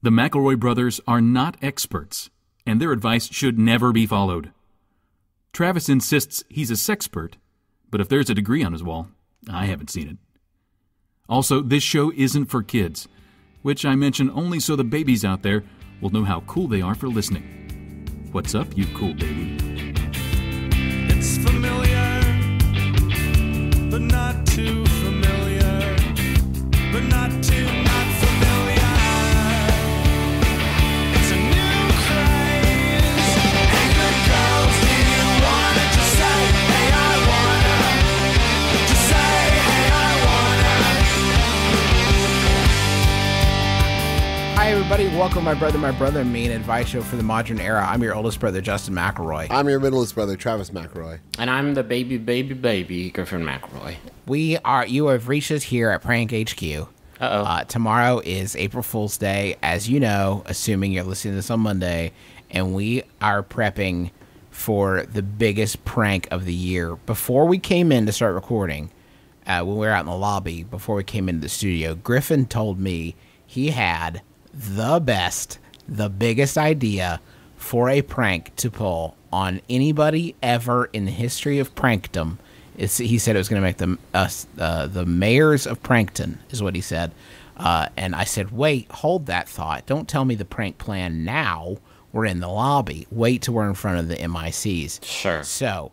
The McElroy brothers are not experts, and their advice should never be followed. Travis insists he's a sexpert, but if there's a degree on his wall, I haven't seen it. Also, this show isn't for kids, which I mention only so the babies out there will know how cool they are for listening. What's up, you cool baby? It's familiar, but not too familiar, but not too not familiar. It's a new craze. Hey, good girls, do you wanna just say, hey, I wanna? Just say, hey, I wanna. Hi, everybody. Welcome to My Brother, Me, an advice show for the modern era. I'm your oldest brother, Justin McElroy. I'm your middleest brother, Travis McElroy. And I'm the baby, Griffin McElroy. You have reached us here at Prank HQ. Tomorrow is April Fool's Day, as you know, assuming you're listening to this on Monday, and we are prepping for the biggest prank of the year. Before we came in to start recording, when we were out in the lobby, before we came into the studio, Griffin told me he had the biggest idea for a prank to pull on anybody ever in the history of prankdom. He said it was going to make the mayors of Prankton, is what he said. And I said, wait, hold that thought. Don't tell me the prank plan now. We're in the lobby. Wait till we're in front of the MICs. Sure. So,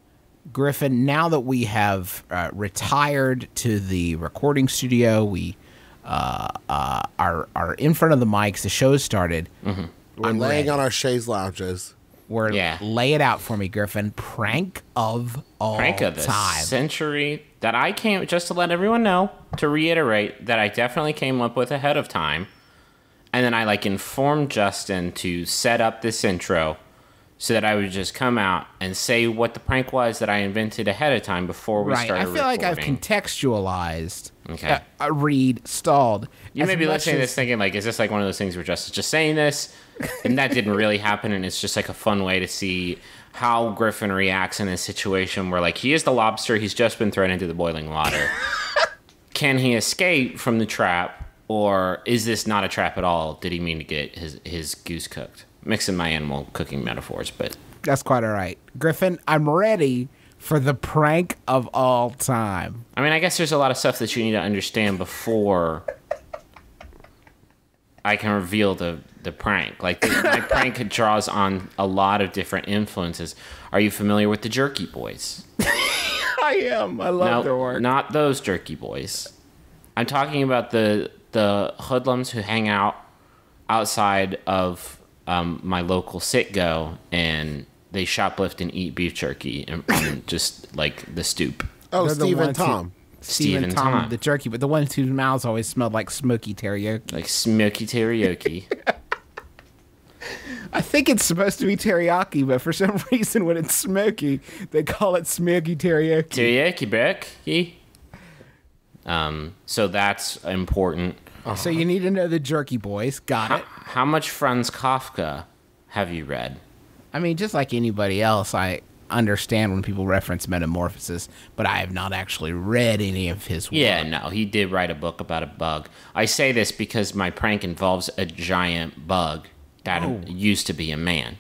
Griffin, now that we have retired to the recording studio, we are in front of the mics, the show's started. Mm-hmm. We're laying on our chaise lounges. Lay it out for me, Griffin. Prank of all Prank of the time. century that I came, just to let everyone know, to reiterate, that I definitely came up with ahead of time. And then I informed Justin to set up this intro so that I would just come out and say what the prank was that I invented ahead of time before we started recording. I feel like I've contextualized. Okay. Read, stalled. You may be listening to this thinking, is this one of those things where Justin's just saying this? And that didn't really happen, and it's just a fun way to see how Griffin reacts in a situation where, he is the lobster, he's just been thrown into the boiling water. Can he escape from the trap, or is this not a trap at all? Did he mean to get his goose cooked? Mixing my animal cooking metaphors, but... That's quite all right. Griffin, I'm ready for the prank of all time. I guess there's a lot of stuff that you need to understand before I can reveal the prank. My prank draws on a lot of different influences. Are you familiar with the Jerky Boys? I am. I love their work. Not those Jerky Boys. I'm talking about the hoodlums who hang out outside of my local sit-go, and they shoplift and eat beef jerky and just the stoop. Oh, Steve and Tom. Steve and Tom, the jerky, but the ones whose mouths always smelled like smoky teriyaki. Like smoky teriyaki. I think it's supposed to be teriyaki, but for some reason when it's smoky, they call it smoky teriyaki. Teriyaki, Becky. So that's important. So you need to know the Jerky Boys. Got it. How much Franz Kafka have you read? Just like anybody else, I understand when people reference metamorphosis, but I have not actually read any of his work. Yeah, no, he did write a book about a bug. I say this because my prank involves a giant bug that used to be a man.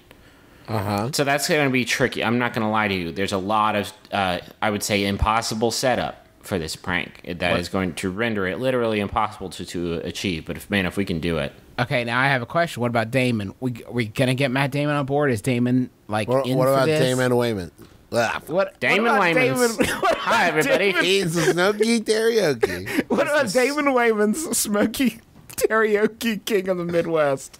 Uh-huh. So that's going to be tricky. I'm not going to lie to you. There's a lot of, I would say, impossible setup for this prank that is going to render it literally impossible to achieve. But if we can do it. Okay, now I have a question. What about Damon? We gonna get Matt Damon on board? Is Damon what in about for this? Damon Wayman? Damon Wayman's. Hi, everybody. He's a smoky teriyaki. What about Damon Wayman's smoky teriyaki king of the Midwest?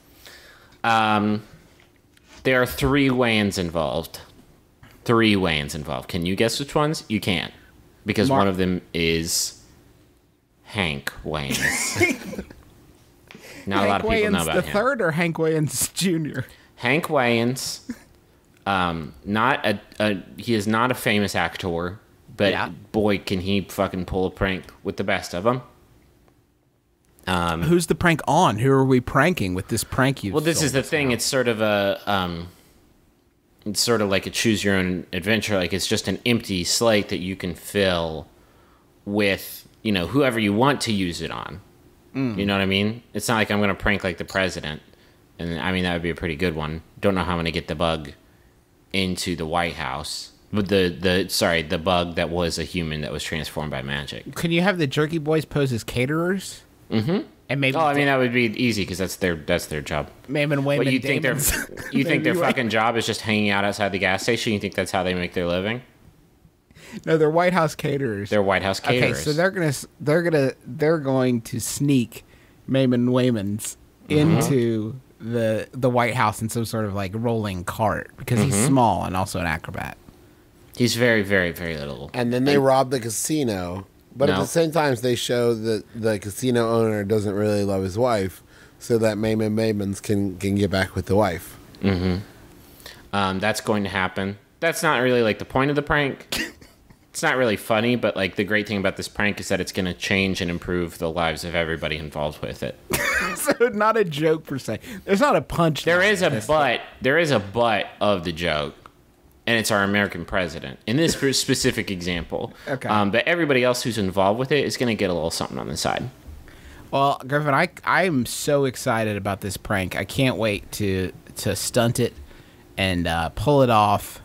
There are 3 Wayans involved. Can you guess which ones? You can't. Because one of them is Hank Wayans. Not a lot of people know about him. Hank Wayans the third or Hank Wayans Jr.? Hank Wayans, he is not a famous actor, but boy, can he fucking pull a prank with the best of them. Who's the prank on? Who are we pranking with this prank you? Well, this is the thing. It's sort of like a choose your own adventure. It's just an empty slate that you can fill with, whoever you want to use it on. You know what I mean? It's not like I'm going to prank the president. And I mean, that would be a pretty good one. Don't know how I'm going to get the bug into the White House. But the bug that was a human that was transformed by magic. Can you have the Jerky Boys pose as caterers? Mm-hmm. And maybe I mean, that would be easy because that's their job. Maimon Wayman But you think their fucking job is just hanging out outside the gas station? You think that's how they make their living? No, they're White House caterers. They're White House caterers. Okay, so they're going to sneak Maimon Waymans into the White House in some sort of like rolling cart because he's small and also an acrobat. He's very, very, very little. And then they rob the casino. But at the same time, they show that the casino owner doesn't really love his wife, so that Maimans can get back with the wife. That's going to happen. That's not really like the point of the prank. It's not really funny, but like the great thing about this prank is that it's going to change and improve the lives of everybody involved with it. So not a joke per se. There's not a punch. There is a but of the joke. And it's our American president in this specific example. Okay. But everybody else who's involved with it is going to get a little something on the side. Well, Griffin, I'm so excited about this prank. I can't wait to stunt it and pull it off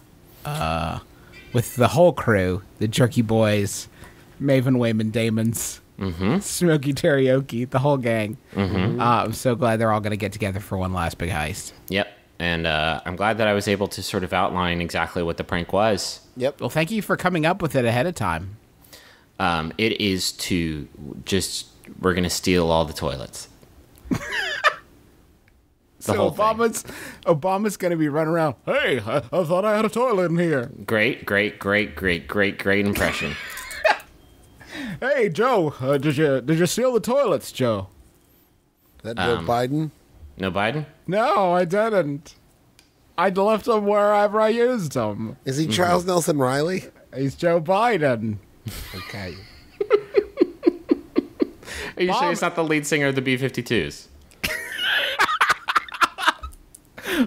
with the whole crew, the Jerky Boys, Maven Wayman Damons, Smokey Teriyaki, the whole gang. I'm so glad they're all going to get together for one last big heist. Yep. And I'm glad that I was able to sort of outline exactly what the prank was. Yep. Well, thank you for coming up with it ahead of time. It is to just, we're going to steal all the toilets. So Obama's going to be running around, hey, I thought I had a toilet in here. Great impression. Hey, Joe, did you steal the toilets, Joe? That Joe Biden? No Biden? No, I didn't. I left them wherever I used them. Is he Charles Nelson Riley? He's Joe Biden. Okay. Are you sure he's not the lead singer of the B-52s?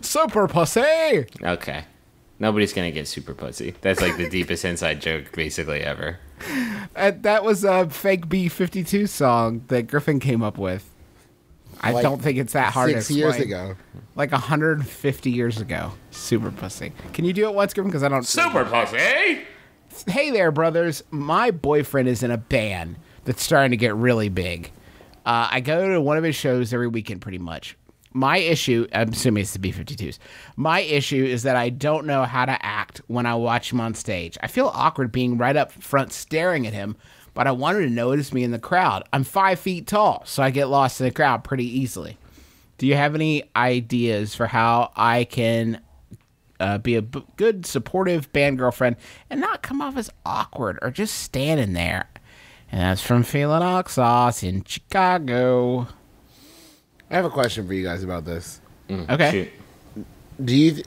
Super pussy. Okay. Nobody's going to get super pussy. That's like the deepest inside joke basically ever. That was a fake B-52 song that Griffin came up with. I don't think it's that hard to explain. 6 years ago. Like 150 years ago. Super pussy. Can you do it once, Griffin? Because I don't... Super pussy! Hey there, brothers. My boyfriend is in a band that's starting to get really big. I go to one of his shows every weekend pretty much. My issue... I'm assuming it's the B-52s. My issue is that I don't know how to act when I watch him on stage. I feel awkward being right up front staring at him, but I wanted to notice me in the crowd. I'm 5 feet tall, so I get lost in the crowd pretty easily. Do you have any ideas for how I can be a good, supportive band girlfriend and not come off as awkward or just standing there? And that's from Phelan Oxos in Chicago. I have a question for you guys about this. Okay. Shoot. Do you...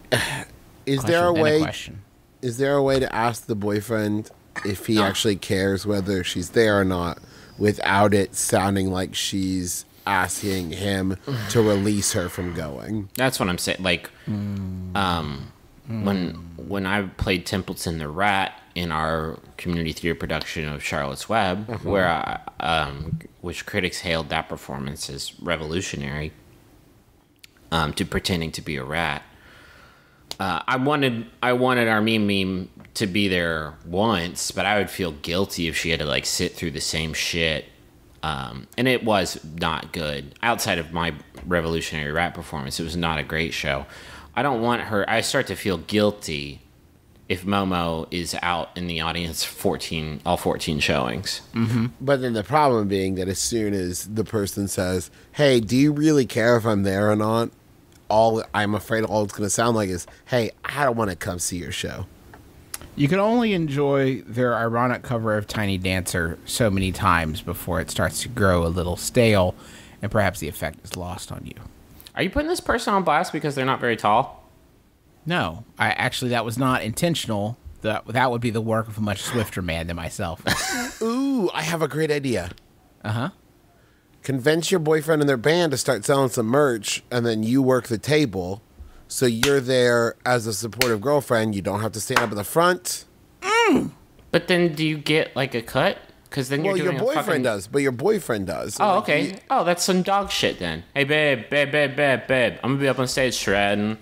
Is there a way... Question. Is there a way to ask the boyfriend if he actually cares whether she's there or not without it sounding like she's asking him to release her from going? That's what I'm saying. Like, when I played Templeton the Rat in our community theater production of Charlotte's Web, where which critics hailed that performance as revolutionary, to pretending to be a rat. I wanted our meme to be there once, but I would feel guilty if she had to like sit through the same shit. And it was not good. Outside of my revolutionary rat performance, it was not a great show. I don't want her. I start to feel guilty if Momo is out in the audience all 14 showings. But then the problem being that as soon as the person says, hey, do you really care if I'm there or not? I'm afraid all it's going to sound like is, hey, I don't want to come see your show. You can only enjoy their ironic cover of Tiny Dancer so many times before it starts to grow a little stale and perhaps the effect is lost on you. Are you putting this person on blast because they're not very tall? No, that was not intentional. That would be the work of a much swifter man than myself. Ooh, I have a great idea. Uh-huh. Convince your boyfriend and their band to start selling some merch, and then you work the table. So you're there as a supportive girlfriend. You don't have to stand up in the front. But then do you get like a cut? Because then Well, you're your doing boyfriend does, but your boyfriend does. So Oh, like, okay. Oh, that's some dog shit then. Hey, babe. I'm gonna be up on stage shredding.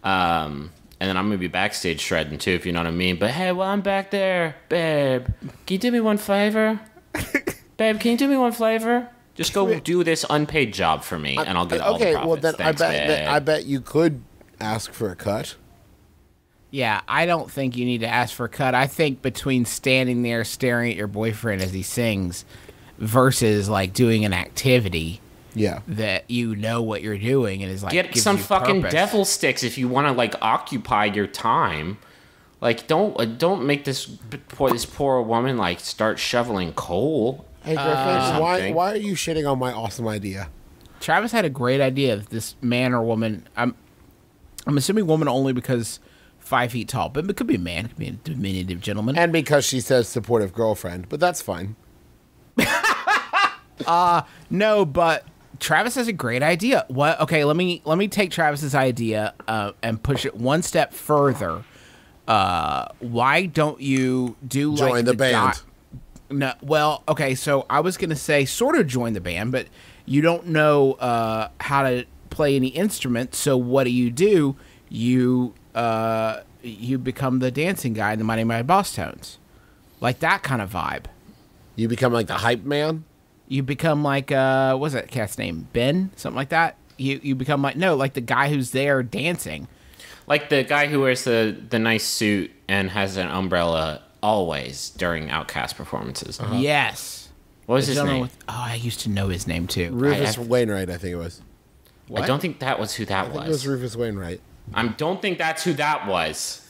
And then I'm gonna be backstage shredding too, if you know what I mean. But hey, while I'm back there, babe, can you do me one favor? Babe, can you do me one favor? Just go do this unpaid job for me, and I'll get all the profits. well then Thanks, I babe. bet you could ask for a cut. Yeah, I don't think you need to ask for a cut. I think between standing there staring at your boyfriend as he sings versus like doing an activity Yeah. that you know what you're doing and is like Get gives some you fucking purpose. devil sticks if you want to like occupy your time. Like, don't make this poor woman like start shoveling coal. Hey Griffin, something. why are you shitting on my awesome idea? Travis had a great idea that this man or woman, I'm assuming woman only because 5 feet tall, but it could be a man, it could be a diminutive gentleman. And because she says supportive girlfriend, but that's fine. No, but Travis has a great idea. What? Okay, let me take Travis's idea and push it one step further. Why don't you do like Join the band. No, well, okay. So I was gonna say sort of join the band, but you don't know how to play any instrument. So what do? You become the dancing guy in the Mighty Mighty Boss Tones, like that kind of vibe. You become like the hype man? You become like what's that cat's name? Ben? Something like that? You become like like the guy who's there dancing. Like the guy who wears the nice suit and has an umbrella always during Outcast performances. Yes. What was The his gentleman name? with- I used to know his name too. Rufus Wainwright, I think it was. I don't think that was who that I think it was Rufus Wainwright. I don't think that's who that was.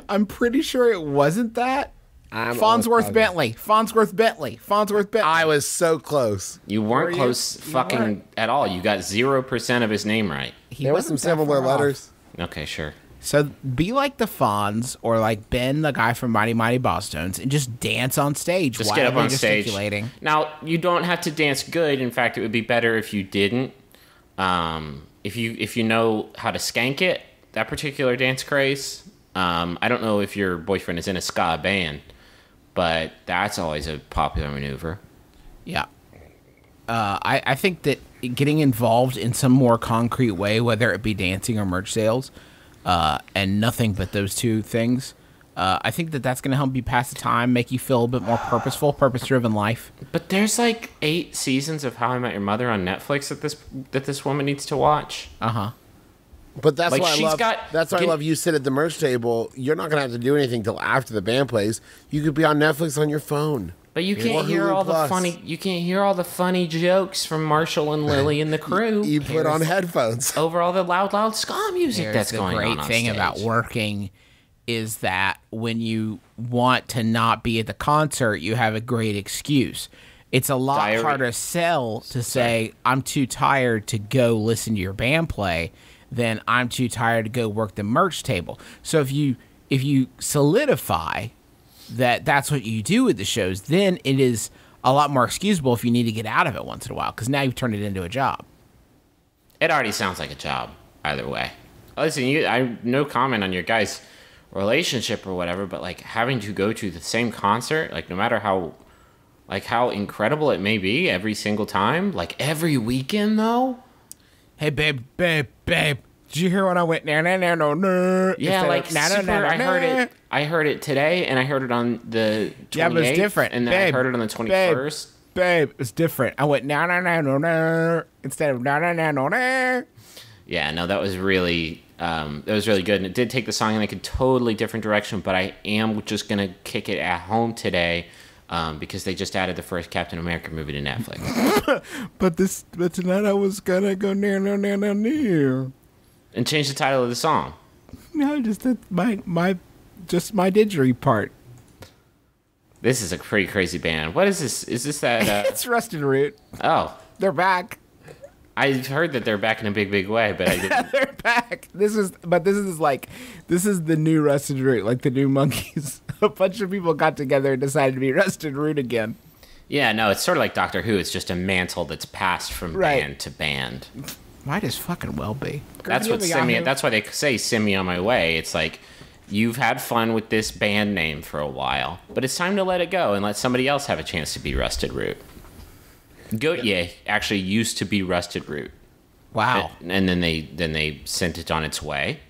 I'm pretty sure it wasn't that. I'm Farnsworth almost Bentley. Farnsworth Bentley. I was so close. You weren't Were you? close You fucking weren't. at all. You got 0% of his name right. He There were some wasn't that similar far off. letters. Okay, sure. So be like the Fonz or like Ben, the guy from Mighty Mighty Boss Tones, and just dance on stage. Just get up wildly on stage. gesticulating. Now, you don't have to dance good. In fact, it would be better if you didn't. If you know how to skank it, that particular dance craze. I don't know if your boyfriend is in a ska band, but that's always a popular maneuver. Yeah. I think that getting involved in some more concrete way, whether it be dancing or merch sales, and nothing but those two things, I think that that's going to help you pass the time, make you feel a bit more purposeful, purpose-driven life. But there's like 8 seasons of How I Met Your Mother on Netflix that this woman needs to watch. But that's Like, why I she's love. got- That's why I love you sit at the merch table. You're not gonna have to do anything till after the band plays. You could be on Netflix on your phone. But you Or can't hear Hulu all the Plus. funny. You can't hear all the funny jokes from Marshall and Lily and the crew You put on headphones. over all the loud ska music Here's that's the going great on thing stage. about working is that when you want to not be at the concert, you have a great excuse. It's a lot Diary. harder to sell to say, I'm too tired to go listen to your band play than I'm too tired to go work the merch table. So if you solidify that that's what you do with the shows, then it is a lot more excusable if you need to get out of it once in a while, because now you've turned it into a job. It already sounds like a job either way. Listen, I no comment on your guys' relationship or whatever, but like having to go to the same concert, like no matter how incredible it may be every single time, like every weekend though. Hey, babe, did you hear when I went no? Yeah, like super. I heard it today, and I heard it on the 28th, Yeah, but it's different. and then Babe, I heard it on the 21st. Babe, it's different. I went no instead of no. Yeah, no, that was really good, and it did take the song in like a totally different direction. But I am just gonna kick it at home today. Because they just added the first Captain America movie to Netflix. But tonight I was gonna go near. And change the title of the song. No, just my didgeridoo part. This is a pretty crazy band. What is this? Is this that? It's Rusted Root. Oh, They're back. I've heard that they're back in a big way, but I didn't. They're back. This is the new Rusted Root, like the new Monkeys. A bunch of people got together and decided to be Rusted Root again. Yeah, no, it's sort of like Doctor Who. It's just a mantle that's passed from Right. band to band. Might as fucking well be. That's what send me. That's why they say "send me on my way." It's like You've had fun with this band name for a while, but it's time to let it go and let somebody else have a chance to be Rusted Root. Gautier actually used to be Rusted Root. Wow. And then they sent it on its way.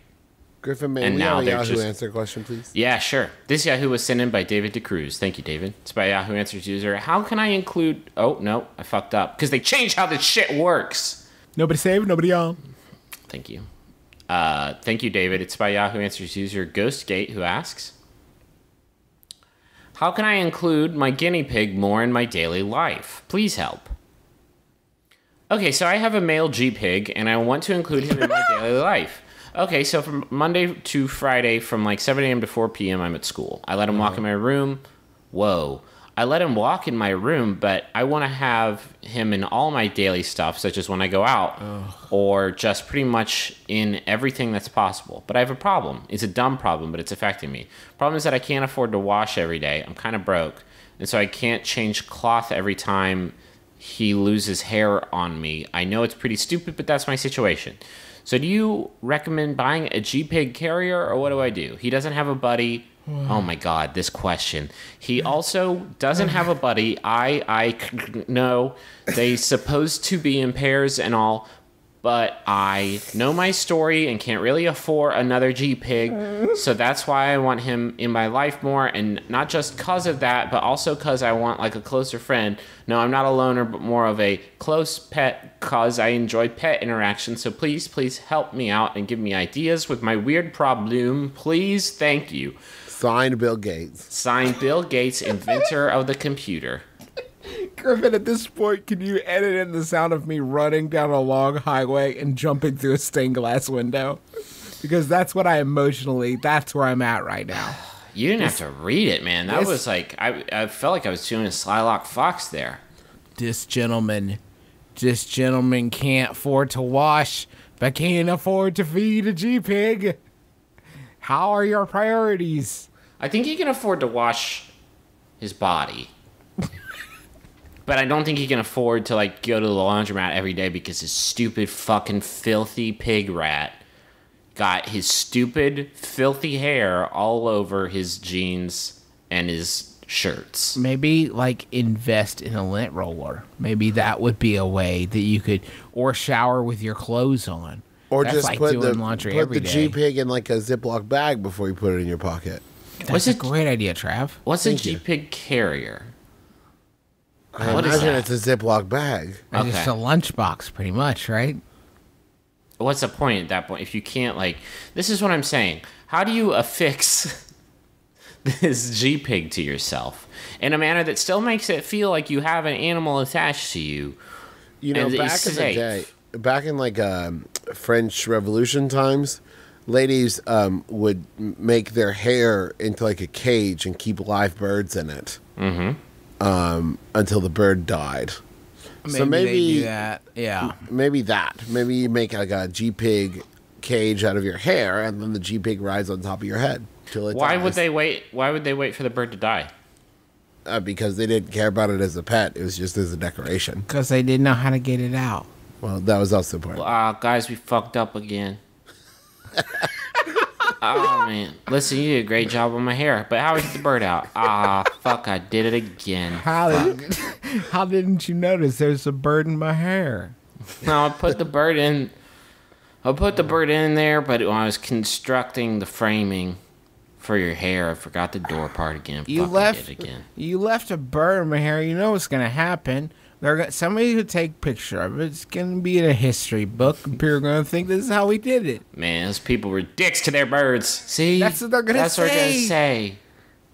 Griffin, may And we now have a they're Yahoo just- Answer question, please? Yeah, sure. This Yahoo was sent in by David DeCruz. Thank you, David. It's by Yahoo Answers user. How can I include... Oh, no, I fucked up. Because they changed how this shit works. Nobody saved, nobody on. Thank you. Thank you, David. It's by Yahoo Answers user Ghostgate, who asks, how can I include my guinea pig more in my daily life? Please help. Okay, so I have a male G-pig, and I want to include him in my daily life. Okay, so from Monday to Friday, from like 7 a.m. to 4 p.m., I'm at school. I let him walk in my room. Whoa. I let him walk in my room, but I want to have him in all my daily stuff, such as when I go out, or just pretty much in everything that's possible. But I have a problem. It's a dumb problem, but it's affecting me. Problem is that I can't afford to wash every day. I'm kind of broke, and so I can't change cloth every time he loses hair on me. I know it's pretty stupid, but that's my situation. So do you recommend buying a G-Pig carrier, or what do I do? He doesn't have a buddy. Oh my God, this question. He also doesn't have a buddy. I know they supposed to be in pairs and all, but I know my story and can't really afford another G-Pig, so that's why I want him in my life more, and not just cause of that, but also cause I want like a closer friend. No, I'm not a loner, but more of a close pet, cause I enjoy pet interaction, so please help me out and give me ideas with my weird problem. Please, thank you. Signed, Bill Gates. Signed, Bill Gates, inventor of the computer. Griffin, at this point, can you edit in the sound of me running down a long highway and jumping through a stained glass window? Because that's what that's where I'm at right now. You didn't have to read it, man. That was like, I felt like I was doing a Slylock Fox there. This gentleman can't afford to wash, but can't afford to feed a G-Pig. How are your priorities? I think he can afford to wash his body. But I don't think he can afford to, like, go to the laundromat every day because his stupid fucking filthy pig rat got his stupid filthy hair all over his jeans and his shirts. Maybe, like, invest in a lint roller. Maybe that would be a way that you could, or shower with your clothes on. Or That's just like put doing laundry every day. G-Pig in like a Ziploc bag before you put it in your pocket. That's a great idea, Trav. What's a Thank you. G-Pig carrier? I What is imagine that? it's a Ziploc bag. Okay. Just a lunchbox, pretty much, right? What's the point at that point? If you can't, like, this is what I'm saying. How do you affix this G-Pig to yourself in a manner that still makes it feel like you have an animal attached to you? You know, And back it's in the safe. day, back in like French Revolution times, ladies would make their hair into like a cage and keep live birds in it until the bird died. So they maybe do that. Yeah. maybe you make like a G-Pig cage out of your hair, and then the G-Pig rides on top of your head till it Why dies. would they wait? Why would they wait for the bird to die? Because they didn't care about it as a pet. It was just as a decoration. Because they didn't know how to get it out. Well, that was also part. Guys, we fucked up again. Oh man, listen, you did a great job on my hair, but how is the bird out? Fuck, I did it again. How didn't you notice there's a bird in my hair? No, I put the bird in. I put the bird in there, but when I was constructing the framing for your hair, I forgot the door part again. You Fucking left did it again. You left a bird in my hair. You know what's gonna happen. Somebody who take a picture of it. It's gonna be in a history book. People are gonna think this is how we did it. Man, those people were dicks to their birds. See, That's what they're gonna That's what they're gonna say. say.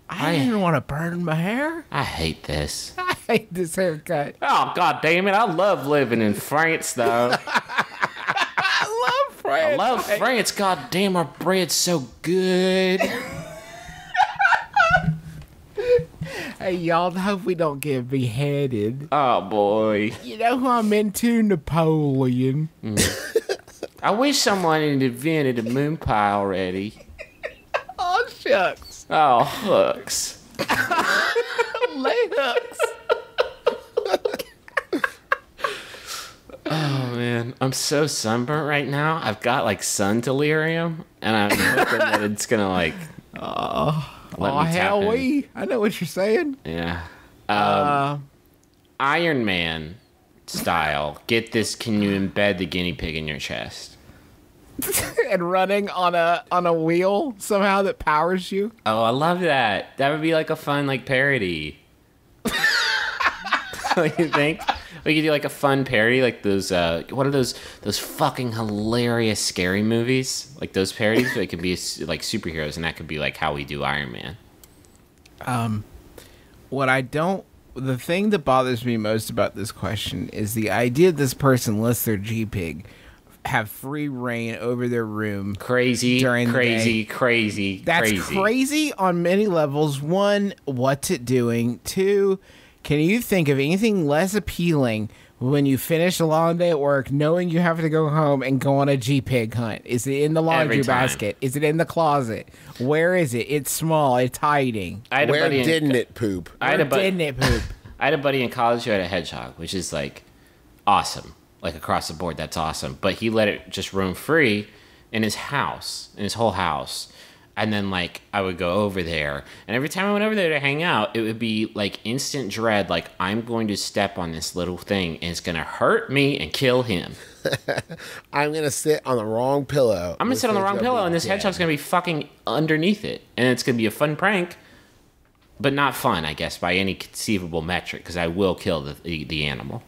I didn't want a bird in my hair. I hate this. I hate this haircut. Oh god damn it! I love living in France, though. I love France. I love France. God damn, our bread's so good. Hey, y'all, hope we don't get beheaded. Oh boy. You know who I'm into? Napoleon. I wish someone had invented a moon pie already. Oh, shucks. Oh, hooks. Lay hooks. Oh man, I'm so sunburnt right now. I've got like sun delirium, and I'm hoping that it's gonna like Let me tap hell, in. I know what you're saying. Yeah. Iron Man style. Get this. Can you embed the guinea pig in your chest? And running on a wheel somehow that powers you. Oh, I love that. That would be like a fun like parody. What do you think? We could do like a fun parody, like those. What are those fucking hilarious scary movies? Like those parodies. They could be like superheroes, and that could be like how we do Iron Man. The thing that bothers me most about this question is the idea this person lets their G-Pig have free reign over their room. Crazy. That's crazy on many levels. One, what's it doing? Two, can you think of anything less appealing when you finish a long day at work, knowing you have to go home and go on a G-Pig hunt? Is it in the laundry basket? Is it in the closet? Where is it? It's small. It's hiding. Where didn't it poop? I had a buddy in college who had a hedgehog, which is like awesome. Like across the board, that's awesome. But he let it just roam free in his house, in his whole house. And then, like, I would go over there. And every time I went over there to hang out, it would be, like, instant dread. Like, I'm going to step on this little thing, and it's going to hurt me and kill him. I'm going to sit on the wrong pillow. I'm going to sit on the wrong pillow, and this hedgehog's going to be fucking underneath it. And it's going to be a fun prank, but not fun, I guess, by any conceivable metric, because I will kill the animal.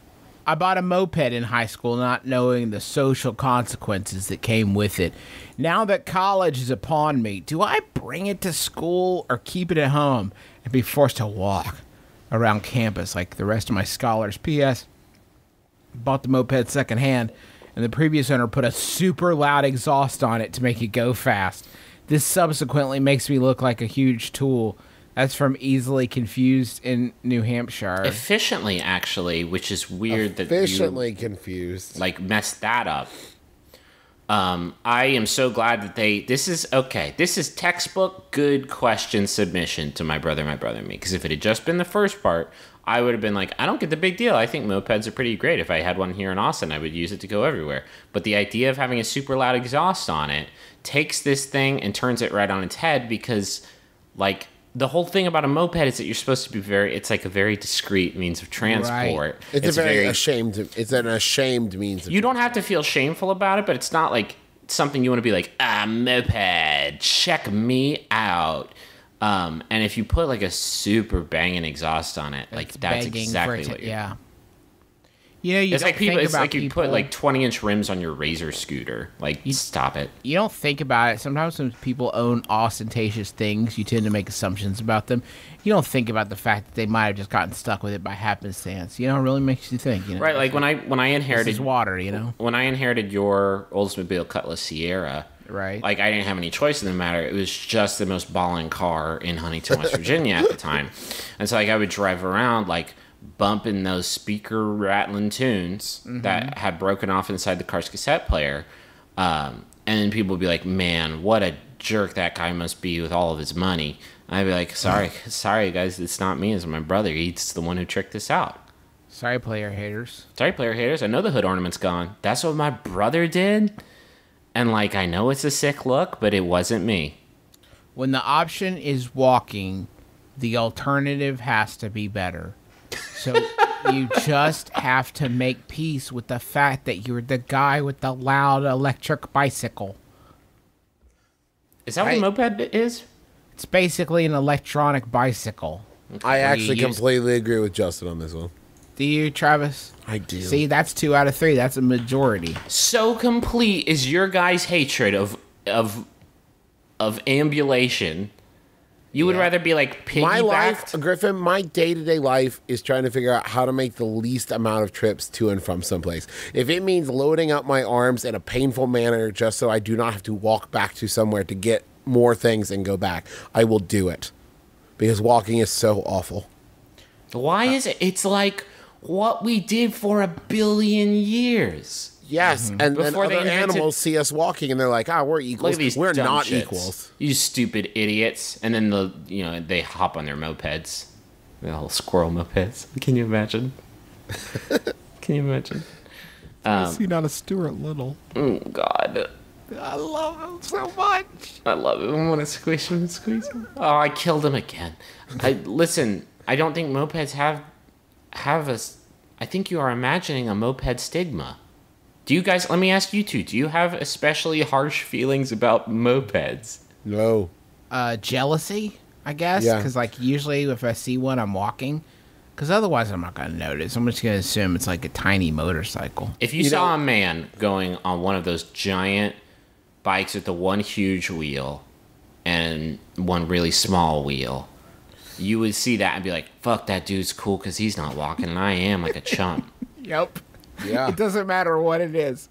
I bought a moped in high school not knowing the social consequences that came with it. Now that college is upon me, do I bring it to school or keep it at home and be forced to walk around campus like the rest of my scholars? P.S. Bought the moped secondhand, and the previous owner put a super loud exhaust on it to make it go fast. This subsequently makes me look like a huge tool. That's from Easily Confused in New Hampshire. Efficiently, actually, which is weird that Efficiently confused. Like, messed that up. I am so glad that this is textbook good question submission to my brother and me. Because if it had just been the first part, I would have been like, I don't get the big deal. I think mopeds are pretty great. If I had one here in Austin, I would use it to go everywhere. But the idea of having a super loud exhaust on it takes this thing and turns it right on its head because, like, the whole thing about a moped is that you're supposed to be it's like a very discreet means of transport. Right. It's an ashamed means of You don't have to feel shameful about it, but it's not like something you want to be like, moped, check me out. And if you put like a super banging exhaust on it, like that's exactly what you're... Yeah. You know, it's like you put like 20-inch rims on your Razor scooter. Like, stop it. You don't think about it. Sometimes when people own ostentatious things, you tend to make assumptions about them. You don't think about the fact that they might have just gotten stuck with it by happenstance. You know, it really makes you think. You know, right? Like when I inherited this is water. You know, when I inherited your Oldsmobile Cutlass Sierra. Right. Like, I didn't have any choice in the matter. It was just the most ballin' car in Huntington, West Virginia at the time. And so, like, I would drive around, like, bumping those speaker rattling tunes that had broken off inside the car's cassette player. And then people would be like, man, what a jerk that guy must be with all of his money. And I'd be like, sorry, guys, it's not me. It's my brother. He's the one who tricked this out. Sorry, player haters. I know the hood ornament's gone. That's what my brother did. And, like, I know it's a sick look, but it wasn't me. When the option is walking, the alternative has to be better. So you just have to make peace with the fact that you're the guy with the loud electric bicycle. Is that what a moped is? It's basically an electronic bicycle. I actually completely agree with Justin on this one. Do you, Travis? I do. See, that's 2 out of 3. That's a majority. So complete is your guys' hatred of ambulation. You would rather be like piggybacked? My life, Griffin, my day-to-day life is trying to figure out how to make the least amount of trips to and from someplace. If it means loading up my arms in a painful manner just so I do not have to walk back to somewhere to get more things and go back, I will do it. Because walking is so awful. Why is it? It's like what we did for 1 billion years. Yes, and then other animals see us walking and they're like, we're equals. We're not equals. You stupid idiots. And then they hop on their mopeds. The little squirrel mopeds. Can you imagine? Is he not a Stuart Little? Oh, God. I love him so much. I love it. I want to squish him and squeeze him. Oh, I killed him again. Listen, I don't think mopeds have a... I think you are imagining a moped stigma. Do you guys... Let me ask you two. Do you have especially harsh feelings about mopeds? No. Jealousy, I guess. Yeah. Because, like, usually if I see one, I'm walking. Because otherwise I'm not going to notice. I'm just going to assume it's like a tiny motorcycle. If you saw a man going on one of those giant bikes with the one huge wheel and one really small wheel, you would see that and be like, fuck, that dude's cool because he's not walking and I am like a chump. Yep. Yeah. It doesn't matter what it is.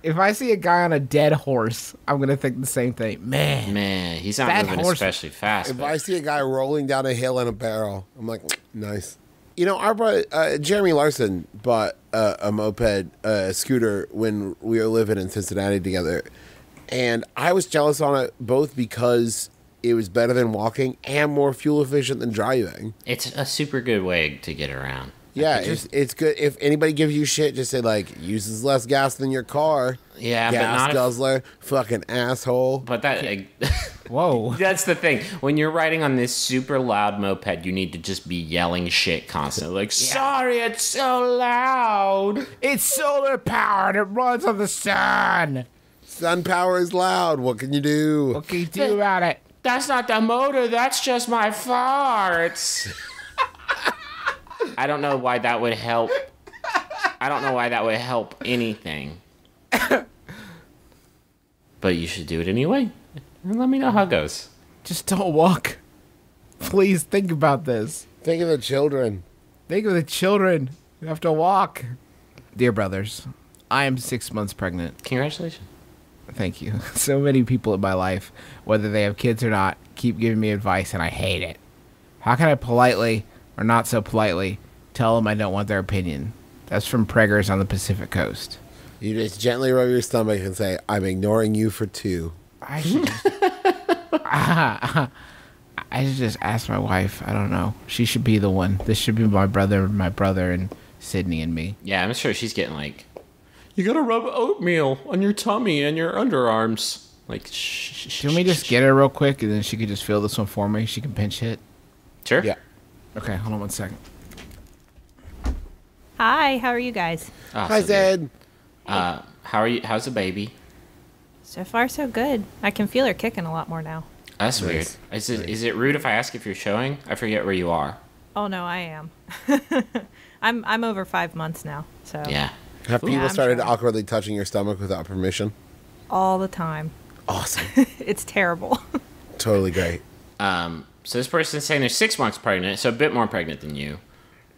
If I see a guy on a dead horse, I'm going to think the same thing. Man, He's not That moving horse- especially fast. If but- I see a guy rolling down a hill in a barrel, I'm like, nice. You know, our brother, Jeremy Larson bought a moped, scooter when we were living in Cincinnati together. And I was jealous on it both because it was better than walking and more fuel efficient than driving. It's a super good way to get around. Yeah, it's good. If anybody gives you shit, just say, like, uses less gas than your car. Yeah, but gas not if- guzzler, fucking asshole. But that... whoa. That's the thing. When you're riding on this super loud moped, you need to just be yelling shit constantly. Like, sorry, it's so loud. It's solar powered. It runs on the sun. Sun power is loud. What can you do? What can you do about it? That's not the motor. That's just my farts. I don't know why that would help. I don't know why that would help anything. But you should do it anyway. And let me know how it goes. Just don't walk. Please think about this. Think of the children. Think of the children who have to walk. Dear brothers, I am 6 months pregnant. Congratulations. Thank you. So many people in my life, whether they have kids or not, keep giving me advice, and I hate it. How can I politely, or not so politely, tell them I don't want their opinion? That's from preggers on the Pacific Coast. You just gently rub your stomach and say, I'm ignoring you for 2. I should just, I should just ask my wife. I don't know. She should be the one. This should be my brother, and Sydney and me. Yeah, I'm sure she's getting like, you gotta rub oatmeal on your tummy and your underarms. Like, shh. Can we just get her real quick, and then she could just fill this one for me? She can pinch hit. Sure. Yeah. Okay, hold on one second. Hi, how are you guys? Oh, Hi, so good. Zed. How are you? How's the baby? So far, so good. I can feel her kicking a lot more now. That's Nice. weird. Is it rude if I ask if you're showing? I forget where you are. Oh no, I am. I'm over 5 months now, so Yeah. Have people I'm started sure. awkwardly touching your stomach without permission? all the time. Awesome. It's terrible. Totally great. So this person's saying they're 6 months pregnant, so a bit more pregnant than you.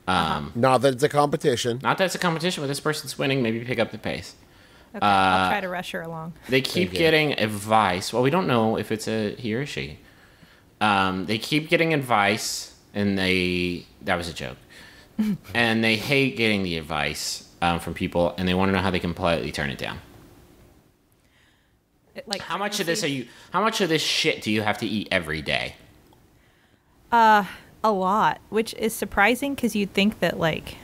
Not that it's a competition. Not that it's a competition, but this person's winning. Maybe pick up the pace. Okay, I'll try to rush her along. They keep you. getting advice. Well, we don't know if it's a he or she. They keep getting advice, and that was a joke. And they hate getting the advice from people, and they want to know how they can politely turn it down. Like How much of this How much of this shit do you have to eat every day? A lot, which is surprising because you'd think that like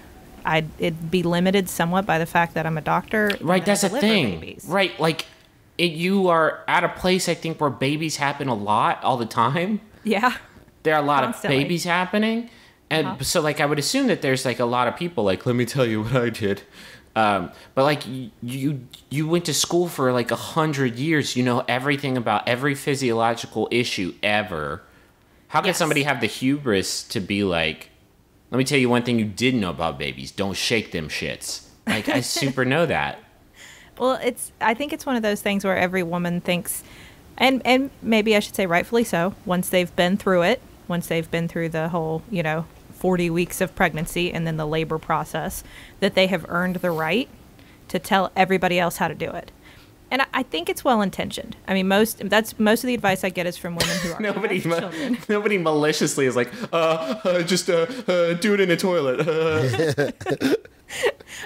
it'd be limited somewhat by the fact that I'm a doctor. and Right, that I that's a deliver thing. babies. Right, like you are at a place I think where babies happen a lot all the time. Yeah. There are a lot Constantly. of babies happening, and so like I would assume that there's like a lot of people like, let me tell you what I did. But like you went to school for like 100 years, you know everything about every physiological issue ever. How can Yes. somebody have the hubris to be like, let me tell you one thing you didn't know about babies: don't shake them shits. Like I super know that. Well, I think it's one of those things where every woman thinks, and maybe I should say rightfully so, once they've been through it, once they've been through the whole, 40 weeks of pregnancy and then the labor process, that they have earned the right to tell everybody else how to do it. And I think it's well intentioned. I mean, most of the advice I get is from women who are Nobody, children. nobody maliciously is like, just do it in a toilet.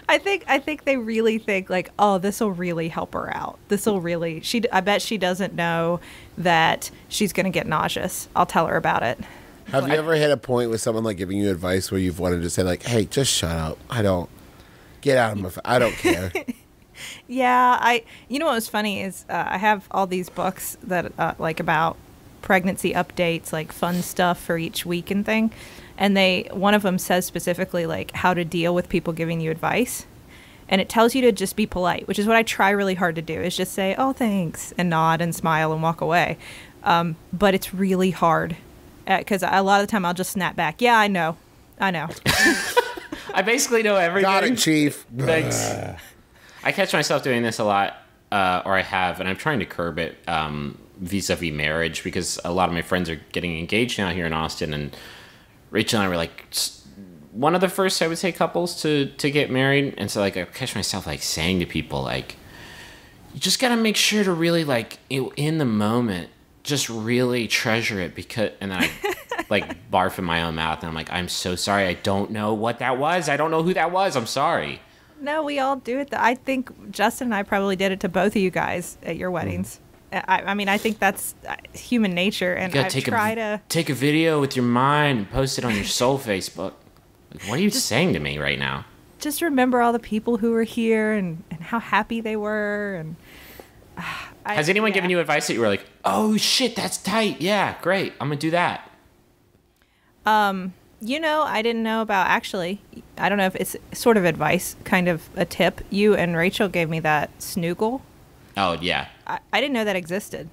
I think they really think like, oh, this will really help her out. This will really. I bet she doesn't know that she's going to get nauseous. I'll tell her about it. Have you ever hit a point with someone like giving you advice where you've wanted to say like, "Hey, just shut up. I don't get out of my. I don't care." Yeah, you know what was funny is I have all these books that like about pregnancy updates, like fun stuff for each week and thing. And one of them says specifically like how to deal with people giving you advice. And it tells you to just be polite, which is what I try really hard to do, is just say, oh, thanks, and nod and smile and walk away. But it's really hard because a lot of the time I'll just snap back. Yeah, I know. I basically know everything. Got it, Chief. Thanks. I catch myself doing this a lot, or I have, and I'm trying to curb it vis-a-vis marriage, because a lot of my friends are getting engaged now here in Austin, and Rachel and I were like one of the first, I would say, couples to get married. And so like I catch myself like saying to people like, you just got to make sure to really like in the moment, just really treasure it, because, and then I like barf in my own mouth and I'm like, I'm so sorry. I don't know what that was. I don't know who that was. I'm sorry. No, we all do it. I think Justin and I probably did it to both of you guys at your weddings. I mean, I think that's human nature, and I try to take a video with your mind and post it on your soul Facebook. Like, what are you saying to me right now? Just remember all the people who were here and how happy they were. And has anyone given you advice that you were like, oh shit, that's tight? Yeah, great. I'm gonna do that. You know, I didn't know about, actually, I don't know if it's sort of advice, kind of a tip. You and Rachel gave me that snoogle. Oh, yeah. I didn't know that existed.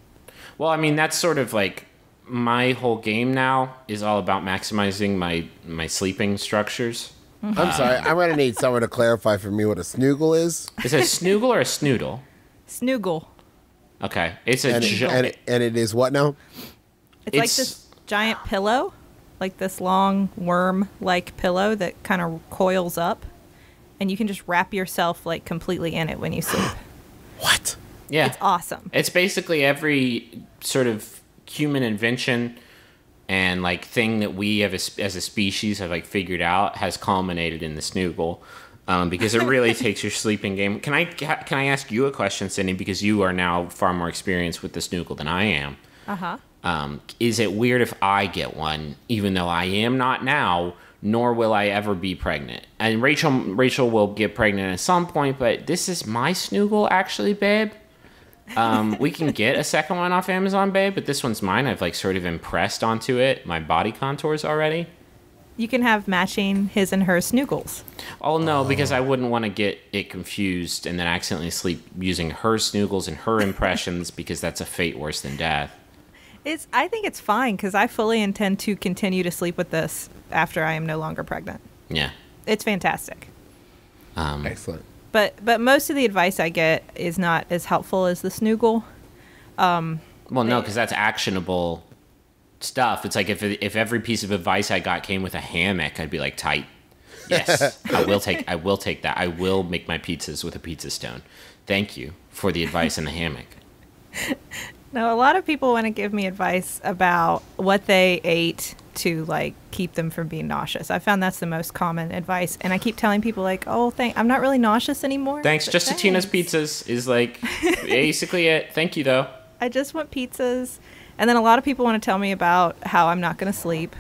Well, I mean, that's sort of like my whole game now is all about maximizing my sleeping structures. I'm sorry. I'm going to need someone to clarify for me what a snoogle is. Is it a snoogle or a snoodle? Snoogle. Okay. It's a... And it is what now? It's like this giant pillow. Like this long worm-like pillow that kind of coils up, and you can just wrap yourself like completely in it when you sleep. What? Yeah. It's awesome. It's basically every sort of human invention and like thing that we have as a species have like figured out has culminated in the snoogle, because it really takes your sleeping game. Can I ask you a question, Sydney, because you are now far more experienced with the snoogle than I am? Uh-huh. Is it weird if I get one, even though I am not now, nor will I ever be pregnant? And Rachel will get pregnant at some point, but this is my snoogle, actually, babe. We can get a second one off Amazon, babe, but this one's mine. I've like sort of impressed onto it my body contours already. You can have matching his and her snoogles. Oh, no, because I wouldn't want to get it confused and then accidentally sleep using her snoogles and her impressions, because that's a fate worse than death. I think it's fine, because I fully intend to continue to sleep with this after I am no longer pregnant. Yeah. It's fantastic. Excellent. But most of the advice I get is not as helpful as the snoogle. Well, no, because that's actionable stuff. It's like if every piece of advice I got came with a hammock, I'd be like, tight. Yes, I will take that. I will make my pizzas with a pizza stone. Thank you for the advice in the hammock. No, a lot of people want to give me advice about what they ate to like keep them from being nauseous. I found that's the most common advice, and I keep telling people like, "Oh, I'm not really nauseous anymore." Thanks. Just to Tina's pizzas is like basically it. Thank you though. I just want pizzas, and then a lot of people want to tell me about how I'm not going to sleep.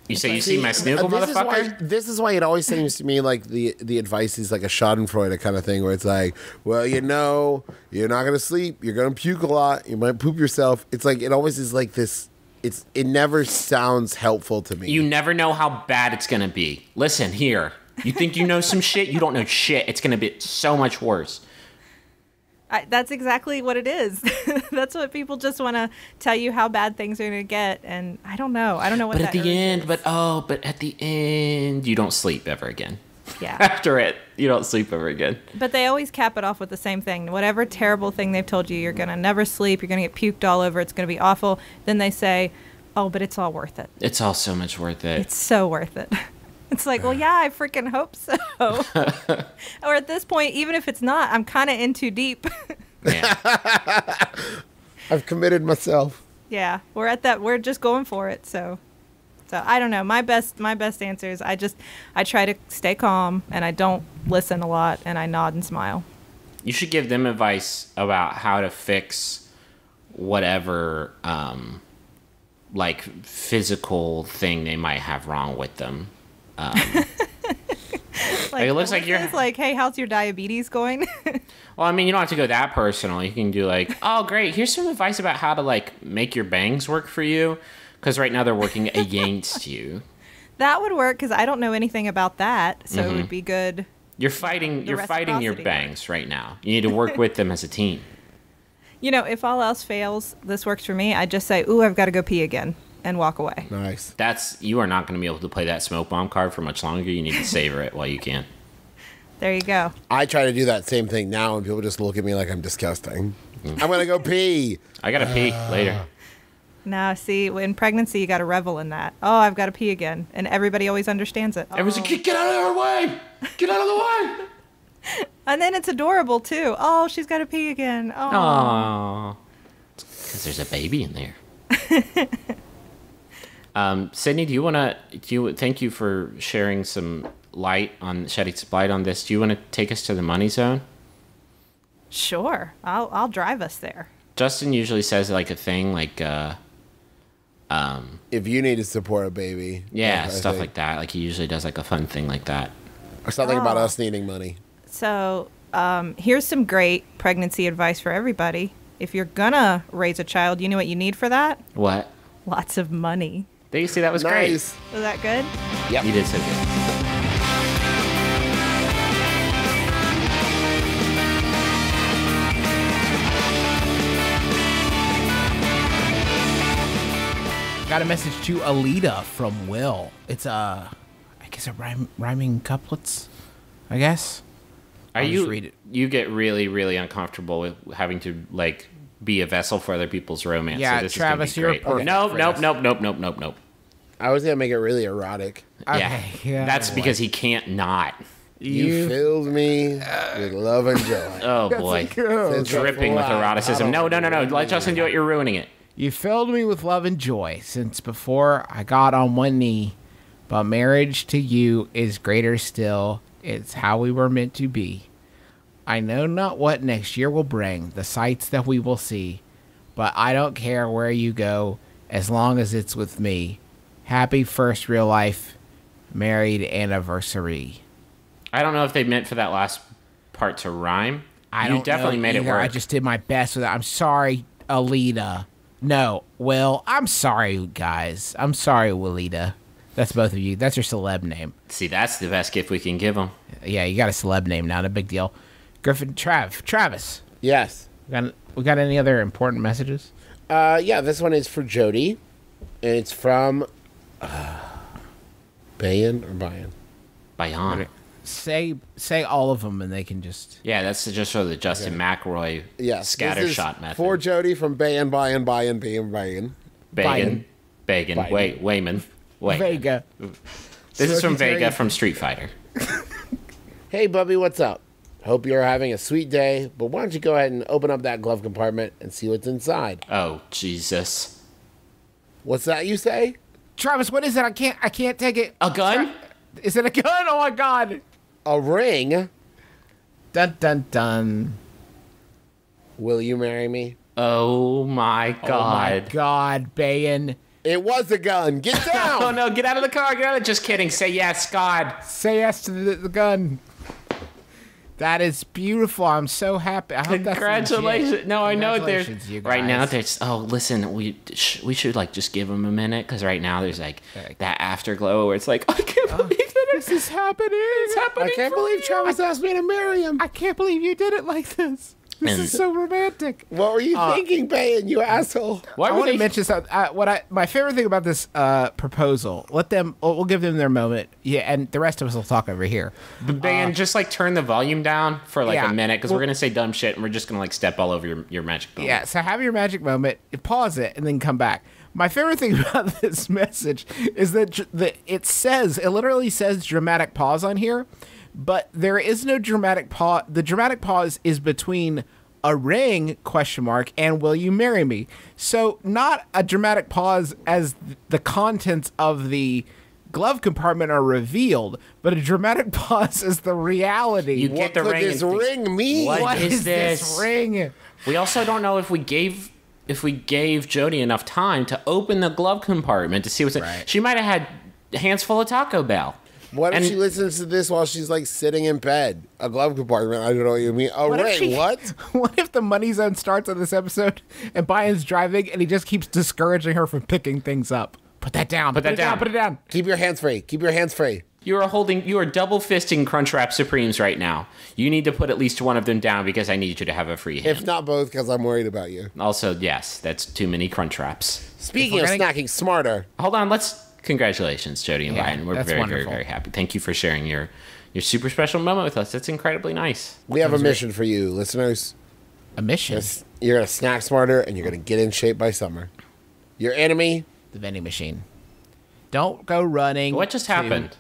You say you see my snoogle, motherfucker? This is why it always seems to me like the advice is like a Schadenfreude kind of thing, where it's like, well, you know, you're not going to sleep. You're going to puke a lot. You might poop yourself. It's like, it always is like this. It never sounds helpful to me. You never know how bad it's going to be. Listen, here. You think you know some shit? You don't know shit. It's going to be so much worse. That's exactly what it is. That's what people just want to tell you how bad things are going to get, and I don't know. I don't know what. But at the end, but at the end, you don't sleep ever again. Yeah. After it, you don't sleep ever again. But they always cap it off with the same thing. Whatever terrible thing they've told you, you're going to never sleep. You're going to get puked all over. It's going to be awful. Then they say, "Oh, but it's all worth it." It's all so much worth it. It's so worth it. It's like, well, yeah, I freaking hope so. Or at this point, even if it's not, I'm kind of in too deep. Yeah. I've committed myself. Yeah, we're at that. We're just going for it. So I don't know. My best answer is I try to stay calm, and I don't listen a lot, and I nod and smile. You should give them advice about how to fix whatever like physical thing they might have wrong with them. Like, it looks like you're- it's like, hey, how's your diabetes going? Well, I mean, you don't have to go that personal. You can do like, oh, great. Here's some advice about how to like make your bangs work for you, because right now they're working against you. That would work because I don't know anything about that, so it would be good. You're fighting. You're fighting your reciprocity bangs right now. You need to work with them as a team. You know, if all else fails, this works for me. I just say, "Ooh, I've got to go pee again," and walk away. Nice. You are not going to be able to play that smoke bomb card for much longer. You need to savor it while you can. There you go. I try to do that same thing now, and people just look at me like I'm disgusting. I'm gonna go pee. I gotta pee later. Now, see, in pregnancy, you got to revel in that. Oh, I've got to pee again, and everybody always understands it. Everyone's like, get out of our way! Get out of the way! And then it's adorable too. Oh, she's got to pee again. Oh, Aww. Because there's a baby in there. Sydney, thank you for shedding some light on this. Do you want to take us to the money zone? sure. I'll drive us there. Justin usually says like a thing like, If you need to support a baby. yeah, I stuff think. like that. Like he usually does like a fun thing like that. Or something about Oh. us needing money. So here's some great pregnancy advice for everybody. If you're gonna raise a child, you know what you need for that? What? Lots of money. There you see, that was Nice. Was that good? great. You did so good. Got a message to Alita from Will. It's I guess a rhyming couplets, I guess. Are I'll just you? read it. You get really, really uncomfortable with having to like be a vessel for other people's romance. Yeah, so this Travis, is gonna you're be great. perfect Nope, for nope, this. nope, nope, nope, nope, nope. I was gonna make it really erotic. Okay, yeah, That's boy. because he can't not. You filled me with love and joy. Oh boy, Since dripping with before I eroticism. No. Let Justin do it. You're ruining it. You filled me with love and joy since before I got on one knee. But marriage to you is greater still. It's how we were meant to be. I know not what next year will bring, the sights that we will see. But I don't care where you go as long as it's with me. Happy first real life married anniversary. I don't know if they meant for that last part to rhyme. I You don't definitely know made it either. work. I just did my best with it. I'm sorry, Alita. No, Will. I'm sorry, guys. I'm sorry, Willita. That's both of you. That's your celeb name. See, that's the best gift we can give him. Yeah, you got a celeb name now. No big deal. Griffin, Travis. Yes. We got any other important messages? Yeah, this one is for Jody. And it's from Bayan or Bayan? Bayan. Say all of them, and they can just. Yeah, that's just sort of the Justin McElroy Yes. scattershot method. For Jody from Bayan. Bacon. Biden. Bacon. Wait, Wayman. Wait. Vega. This is from Secretary- Vega from Street Fighter. Hey, Bubby, what's up? Hope you're having a sweet day, but why don't you go ahead and open up that glove compartment and see what's inside? Oh, Jesus. What's that you say? Travis, what is it? I can't take it. A gun? Is it a gun? Oh my God. A ring? Dun dun dun. Will you marry me? Oh my God. Oh my God, Bayan. It was a gun. Get down! Oh no, get out of the car, get out of Just kidding. Say yes, God. Say yes to the gun. That is beautiful. I'm so happy. I hope that's Congratulations. legit. No, I know there's Congratulations, you right now guys. there's listen, we should like just give him a minute cuz right now there's like that afterglow where it's like I can't believe that This is happening. it's happening. I can't for believe real. Travis asked me to marry him. I can't believe you did it like this. This And- is so romantic. What were you thinking, Bayan, you asshole? Why I would want to they mention something. My favorite thing about this proposal. We'll give them their moment. Yeah, and the rest of us will talk over here. Band, just like turn the volume down for like yeah. a minute because Well- we're gonna say dumb shit and we're just gonna like step all over your magic moment. Yeah, so have your magic moment, pause it, and then come back. My favorite thing about this message is that it literally says dramatic pause on here, but there is no dramatic pause. The dramatic pause is between a ring ? And will you marry me? So not a dramatic pause as the contents of the glove compartment are revealed, but a dramatic pause as the reality. You What get the could ring. this and think, ring mean? What is this ring? We also don't know if we gave Jody enough time to open the glove compartment to see what's in. Right. She might have had hands full of Taco Bell. What if And- she listens to this while she's like sitting in bed? A glove compartment. I don't know what you mean. Oh, What if wait, she- what? What if the money zone starts on this episode and Bayon's driving and he just keeps discouraging her from picking things up? Put that down. Put that down. Put it down. Keep your hands free. Keep your hands free. You are double fisting Crunchwrap Supremes right now. You need to put at least one of them down because I need you to have a free hand. If not both, because I'm worried about you. Also, yes, that's too many Crunchwraps. Speaking If of we're gonna- snacking smarter, Hold on, congratulations, Jody and Yeah, Brian. We're that's very, wonderful. very, very happy. Thank you for sharing your super special moment with us. That's incredibly nice. we have a mission for you, listeners. A mission. You're going to snack smarter and you're going to get in shape by summer. Your enemy, The vending machine. Don't go running. What just to- happened?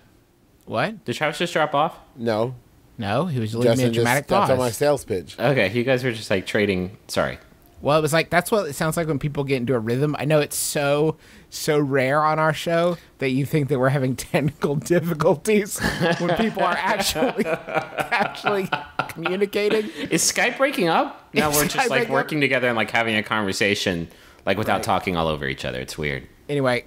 What? Did Travis just drop off? no. No, he was leaving me a Justin just dramatic stepped on my pause. sales pitch. Okay, you guys were just like trading. Sorry. Well, it was like that's what it sounds like when people get into a rhythm. I know it's so rare on our show that you think that we're having technical difficulties when people are actually communicating. Is Skype breaking up? No, Is we're Skype just like breaking up? working together and like having a conversation like without talking all over each other. It's weird. Anyway,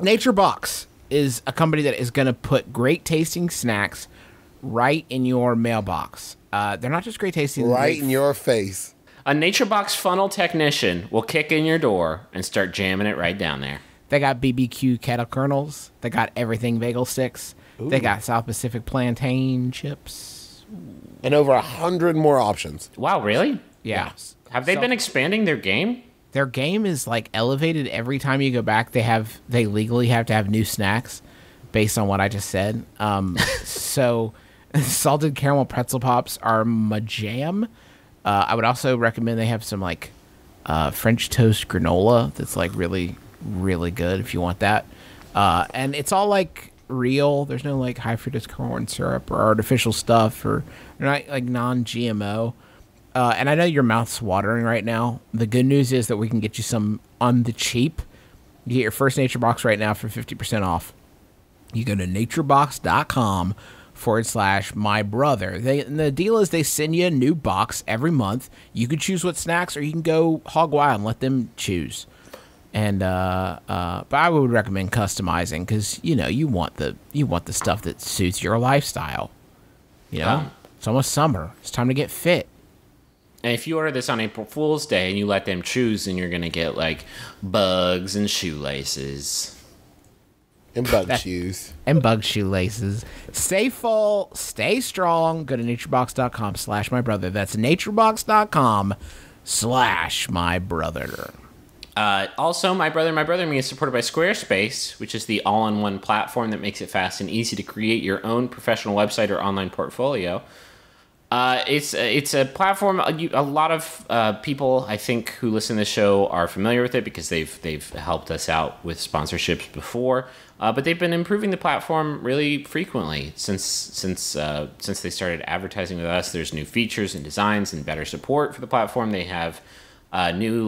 Nature Box is a company that is going to put great tasting snacks right in your mailbox. They're not just great tasting. Right in your face. A NatureBox funnel technician will kick in your door and start jamming it right down there. They got BBQ kettle kernels. They got everything bagel sticks. They got South Pacific plantain chips. And over 100 more options. Wow, really? Yeah. Have they been expanding their game? Their game is like elevated every time you go back. They legally have to have new snacks based on what I just said. So salted caramel pretzel pops are my jam. I would also recommend they have some like French toast granola that's like really, really good if you want that. And it's all like real. There's no like high fructose corn syrup or artificial stuff, or they're not like non-GMO. And I know your mouth's watering right now. The good news is that we can get you some on the cheap. You get your first Nature Box right now for 50% off. You go to naturebox.com/mybrother. And the deal is they send you a new box every month. You can choose what snacks, or you can go hog wild and let them choose. And but I would recommend customizing because you want the stuff that suits your lifestyle. It's almost summer. It's time to get fit. And if you order this on April Fool's Day and you let them choose, then you're going to get like bugs and shoelaces. And bug shoes. And bug shoelaces. Stay full, stay strong. Go to naturebox.com/mybrother. That's naturebox.com/mybrother. Also, My Brother Me is supported by Squarespace, which is the all-in-one platform that makes it fast and easy to create your own professional website or online portfolio. It's a platform. A lot of people, I think, who listen to the show are familiar with it because they've helped us out with sponsorships before. But they've been improving the platform really frequently since they started advertising with us. There's new features and designs and better support for the platform. They have new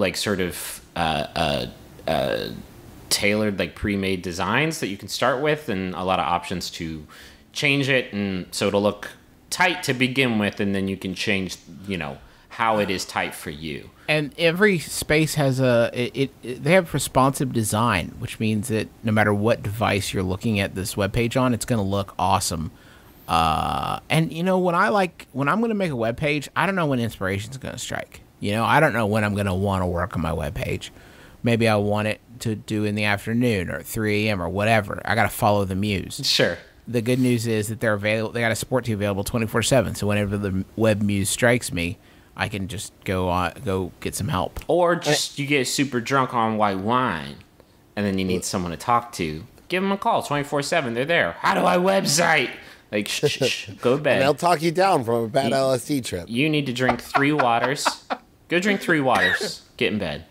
tailored pre-made designs that you can start with, and a lot of options to change it, and so it'll look tight to begin with, and then you can change how it is tight for you. And every space has they have responsive design, which means that no matter what device you're looking at this webpage on, it's going to look awesome. And when I'm going to make a webpage, I don't know when inspiration's going to strike. I don't know when I'm going to want to work on my webpage. Maybe I want it to do in the afternoon or 3 a.m. or whatever. I got to follow the muse. Sure. The good news is that they're available. They got a support team available 24/7. So whenever the web muse strikes me, I can just go get some help. Or just you get super drunk on white wine, and then you need someone to talk to. Give them a call 24/7. They're there. How do I website? Shh, go to bed. And they'll talk you down from a bad LSD trip. You need to drink 3 waters. Go drink 3 waters. Get in bed.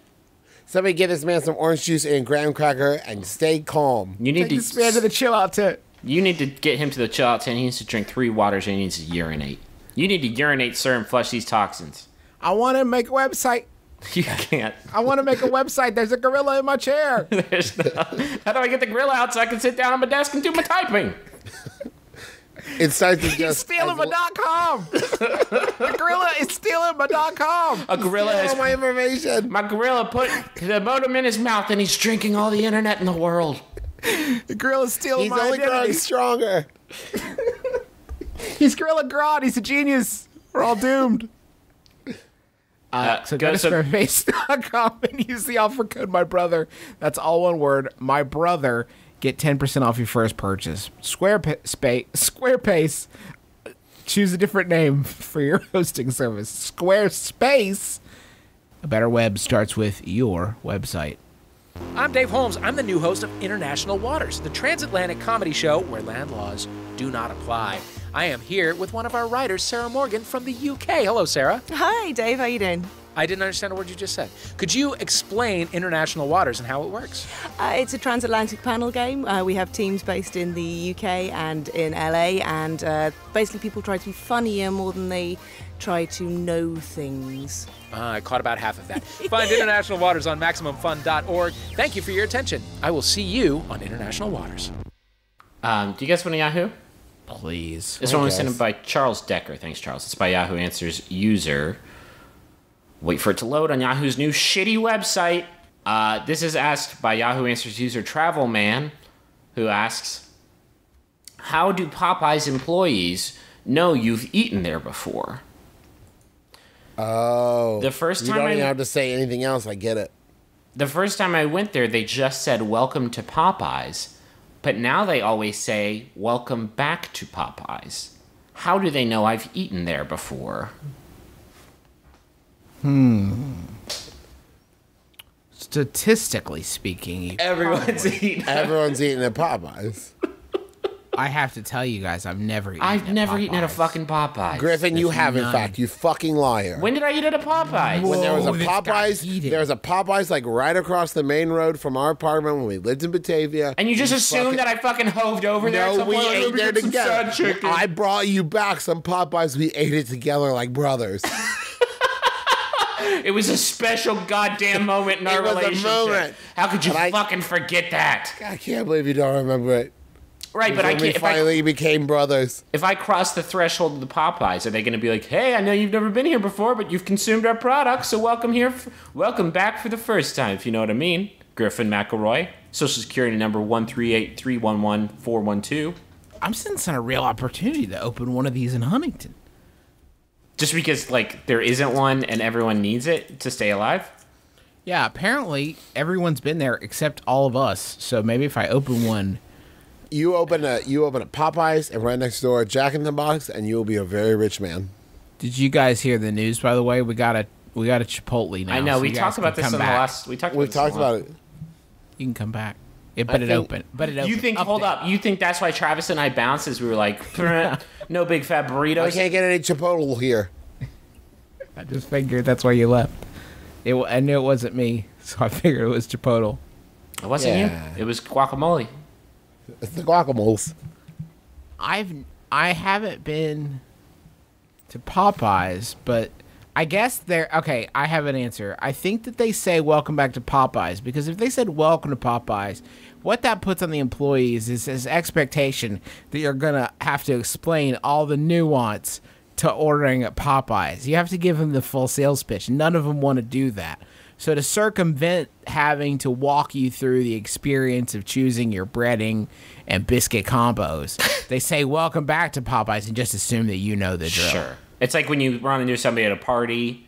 Somebody get this man some orange juice and graham cracker and stay calm. You need Take this man to the chill out tent. You need to get him to the chill out tent. He needs to drink 3 waters and he needs to urinate. You need to urinate, sir, and flush these toxins. I want to make a website. You can't. I want to make a website. There's a gorilla in my chair. How do I get the grill out so I can sit down on my desk and do my typing? It starts to He's just stealing my .com. The gorilla is stealing my .com. A gorilla all has my information. my gorilla put the modem in his mouth and he's drinking all the internet in the world. The gorilla's stealing He's my only growing identity. stronger. He's Gorilla Grodd. He's a genius. We're all doomed. So go to squarespace.com and use the offer code MyBrother. That's all one word. My brother. Get 10% off your first purchase. Squarespace. Choose a different name for your hosting service. Squarespace. A better web starts with your website. I'm Dave Holmes. I'm the new host of International Waters, the transatlantic comedy show where land laws do not apply. I am here with one of our writers, Sarah Morgan from the UK. Hello, Sarah. Hi, Dave. How you doing? I didn't understand a word you just said. Could you explain International Waters and how it works? It's a transatlantic panel game. We have teams based in the UK and in LA, and basically people try to be funnier more than they try to know things. I caught about half of that. Find International Waters on MaximumFun.org. Thank you for your attention. I will see you on International Waters. Do you guys want a Yahoo? Please. This one was sent in by Charles Decker. Thanks, Charles. It's by Yahoo Answers user. Wait for it to load on Yahoo's new shitty website. This is asked by Yahoo Answers user Travel Man, who asks, how do Popeye's employees know you've eaten there before? Oh. The first you time don't even have to say anything else. I get it. The first time I went there, they just said, welcome to Popeyes. But now they always say, welcome back to Popeyes. How do they know I've eaten there before? Statistically speaking, Everyone's eaten. Everyone's eating at Popeyes. I have to tell you guys, I've never eaten I've at never eaten at a Popeyes. fucking Popeyes. Griffin, you There's have, in none. fact. You fucking liar. When did I eat at a Popeyes? When there was a Whoa, this got Popeyes, heated. there was a Popeyes like right across the main road from our apartment when we lived in Batavia. And you just assumed that I fucking hoved over there at No, some we point? Like, ate let me there get some together. side chicken. I brought you back some Popeyes. We ate it together like brothers. It was a special goddamn moment in our It was a relationship. moment. How could you And I- fucking forget that? I can't believe you don't remember it. Right, but I When we can't. finally became brothers. If I cross the threshold of the Popeyes, are they going to be like, "Hey, I know you've never been here before, but you've consumed our products, so welcome here, welcome back for the first time." If you know what I mean. Griffin McElroy, Social Security number 138311412. I'm sensing a real opportunity to open one of these in Huntington. Just because like there isn't one and everyone needs it to stay alive. Yeah, apparently everyone's been there except all of us. So maybe if I open one, You open a Popeyes and right next door a Jack in the Box, and you will be a very rich man. did you guys hear the news? By the way, we got a Chipotle now. I know so we you guys talked about can this come in the back. last. We talked. We've talked about it. You can come back. But it opened. You think? Hold up. You think that's why Travis and I bounced? As we were like, no big fat burritos. I can't get any Chipotle here. I just figured that's why you left. I knew it wasn't me, so I figured it was Chipotle. It wasn't Yeah. you. It was guacamole. It's the guacamoles. I haven't been to Popeyes, but I guess they're okay. I have an answer. I think that they say welcome back to Popeyes because if they said welcome to Popeyes, what that puts on the employees is this expectation that you're gonna have to explain all the nuance to ordering at Popeyes. You have to give them the full sales pitch. None of them want to do that. So to circumvent having to walk you through the experience of choosing your breading and biscuit combos, they say welcome back to Popeyes and just assume that you know the drill. Sure. It's like when you run into somebody at a party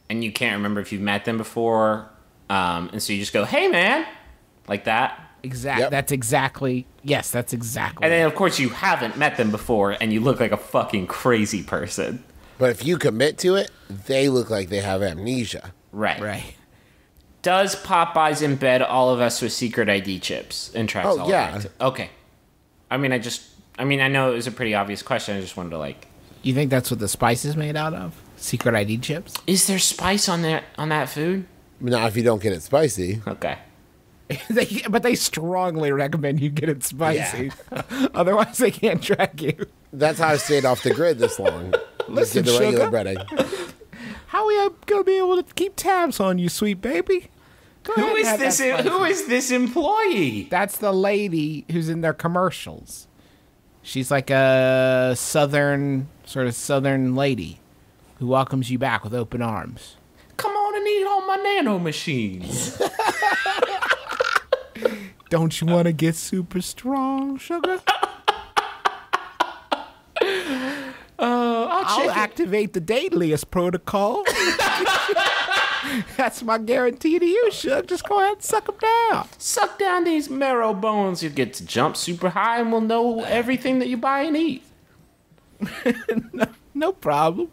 and you can't remember if you've met them before, and so you just go, "Hey, man," like that. Exactly. Yep. That's exactly. Yes, that's exactly. And then, of course, you haven't met them before, and you look like a fucking crazy person. But if you commit to it, they look like they have amnesia. Right. right. Does Popeyes embed all of us with secret ID chips and tracks Oh, all yeah. of it? Okay. I know it was a pretty obvious question. I just wanted to like, You think that's what the spice is made out of? Secret ID chips? is there spice on that food? Now, if you don't get it spicy, Okay. But they strongly recommend you get it spicy. Otherwise, they can't track you. that's how I stayed off the grid this long. Listen, Just get the sugar. regular breading. How are we going to be able to keep tabs on you, sweet baby? Go ahead Who and is have that this? spicy. Who is this employee? That's the lady who's in their commercials. She's like a southern lady who welcomes you back with open arms. Come on and eat on my nano machines. Don't you want to get super strong, sugar? I'll activate the Daedalus protocol. That's my guarantee to you, Shug. Just go ahead and suck them down. Suck down these marrow bones. You get to jump super high, and we'll know everything that you buy and eat. No problem.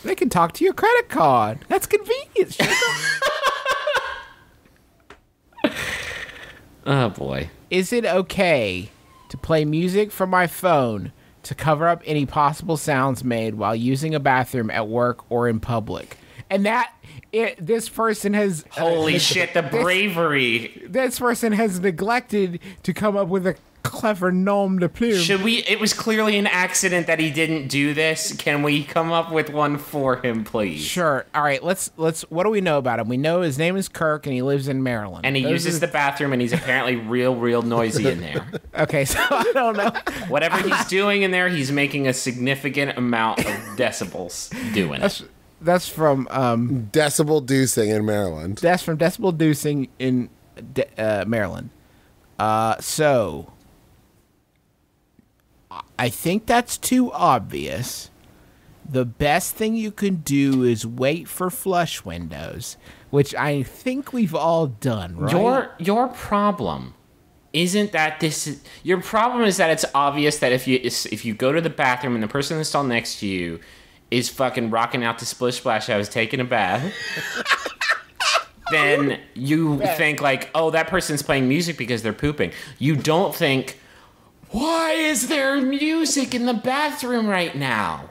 They can talk to your credit card. That's convenient, Sugar. Oh, boy. Is it okay to play music from my phone to cover up any possible sounds made while using a bathroom at work or in public? And this person has... Holy shit, the bravery. This person has neglected to come up with a clever nom de plume. Should we... It was clearly an accident that he didn't do this. Can we come up with one for him, please? Sure. All right, let's... What do we know about him? We know his name is Kirk, and he lives in Maryland. And he uses the bathroom, and he's apparently real noisy in there. Okay, so I don't know. Whatever he's doing in there, he's making a significant amount of decibels doing it. That's from... Decibel Deucing in Maryland. That's from Decibel Deucing in Maryland. So... I think that's too obvious. The best thing you can do is wait for flush windows, which I think we've all done, right? Your problem isn't that your problem is that it's obvious that if you go to the bathroom and the person installed next to you is fucking rocking out to Splish Splash, I was taking a bath. Then you think like, oh, that person's playing music because they're pooping. You don't think, why is there music in the bathroom right now?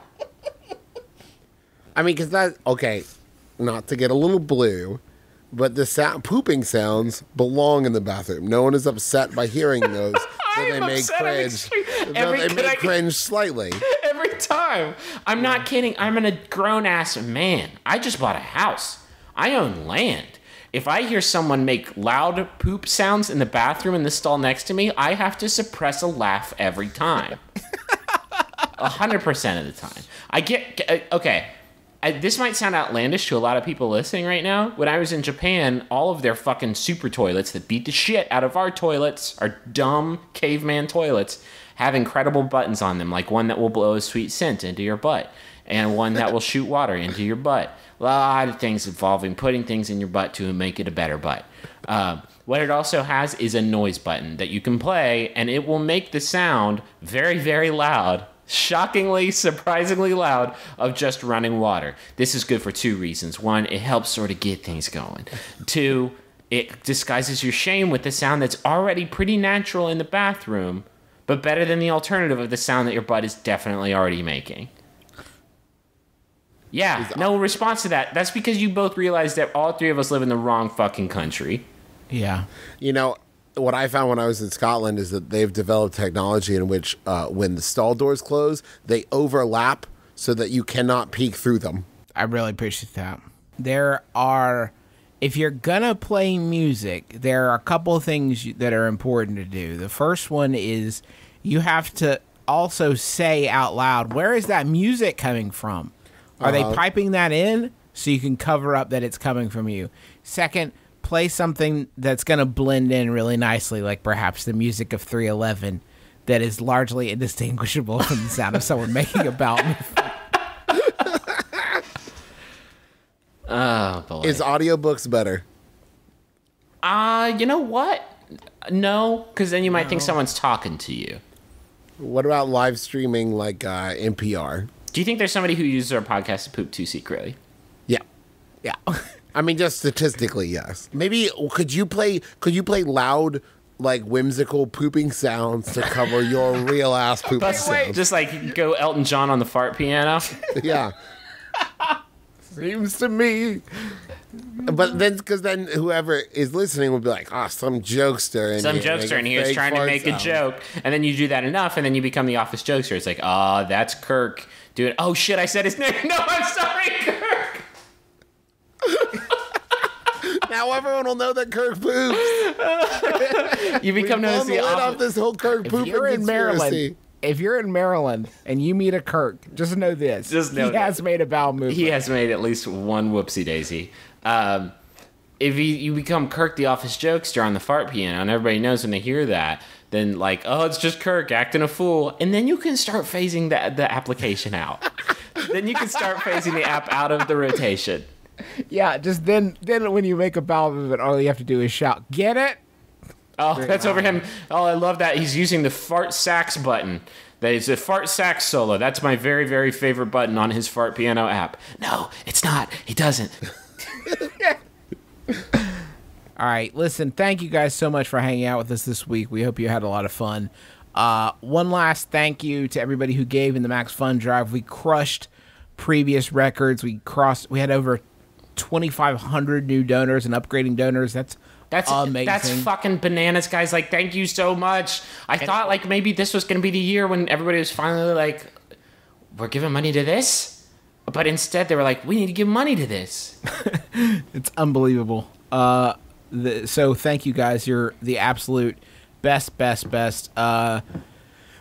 I mean, because that, okay, not to get a little blue, but the pooping sounds belong in the bathroom. No one is upset by hearing those. So they make cringe. They make cringe slightly. Every time. I'm not kidding. I'm a grown-ass man. I just bought a house. I own land. If I hear someone make loud poop sounds in the bathroom in the stall next to me, I have to suppress a laugh every time. 100% of the time. I get... Okay. This might sound outlandish to a lot of people listening right now. When I was in Japan, all of their fucking super toilets that beat the shit out of our toilets, our dumb caveman toilets, have incredible buttons on them, like one that will blow a sweet scent into your butt, and one that will shoot water into your butt. A lot of things involving putting things in your butt to make it a better butt. What it also has is a noise button that you can play, and it will make the sound very, very loud, shockingly, surprisingly loud, of just running water. This is good for two reasons. One, it helps sort of get things going. Two, it disguises your shame with the sound that's already pretty natural in the bathroom, but better than the alternative of the sound that your butt is definitely already making. Yeah, no response to that. That's because you both realize that all three of us live in the wrong fucking country. Yeah. You know, what I found when I was in Scotland is that they've developed technology in which when the stall doors close, they overlap so that you cannot peek through them. I really appreciate that. There are, if you're gonna play music, there are a couple of things that are important to do. The first one is you have to also say out loud, where is that music coming from? Are they piping that in so you can cover up that it's coming from you? Second, play something that's going to blend in really nicely, like perhaps the music of 311 that is largely indistinguishable from the sound of someone making a bowel movement. Oh, boy. Is audiobooks better? You know what? No, because then you might think someone's talking to you. What about live streaming like NPR? Do you think there's somebody who uses our podcast to poop too secretly? Yeah. Yeah. I mean, just statistically, yes. Maybe could you play loud, like whimsical pooping sounds to cover your real ass pooping sounds? Just like go Elton John on the fart piano. Yeah. Seems to me. But then, because then whoever is listening will be like, some jokester in here is trying to make a joke. And then you do that enough, and then you become the office jokester. It's like, that's Kirk. Dude, oh shit, I said his name. No, I'm sorry, Kirk. Now everyone will know that Kirk poops. You become known as the off this whole Kirk pooping conspiracy. If you're in Maryland and you meet a Kirk, just know this. He has made a bowel movement. He has made at least one whoopsie daisy. if you become Kirk the Office jokester on the fart piano, and everybody knows when they hear that, then like, oh, it's just Kirk acting a fool, and then you can start phasing the application out. Then you can start phasing the app out of the rotation. Yeah, just then when you make a ballad of it, all you have to do is shout, "Get it?" Oh, that's over him. Oh, I love that. He's using the fart sax button. That is a fart sax solo. That's my very, very favorite button on his fart piano app. No, it's not. He doesn't. All right, listen, thank you guys so much for hanging out with us this week. We hope you had a lot of fun. One last thank you to everybody who gave in the Max Fun Drive. We crushed previous records. We had over 2,500 new donors and upgrading donors. That's amazing. That's fucking bananas, guys. Like, thank you so much. I thought like maybe this was going to be the year when everybody was finally like, we're giving money to this. But instead they were like, we need to give money to this. It's unbelievable. So thank you guys. You're the absolute best.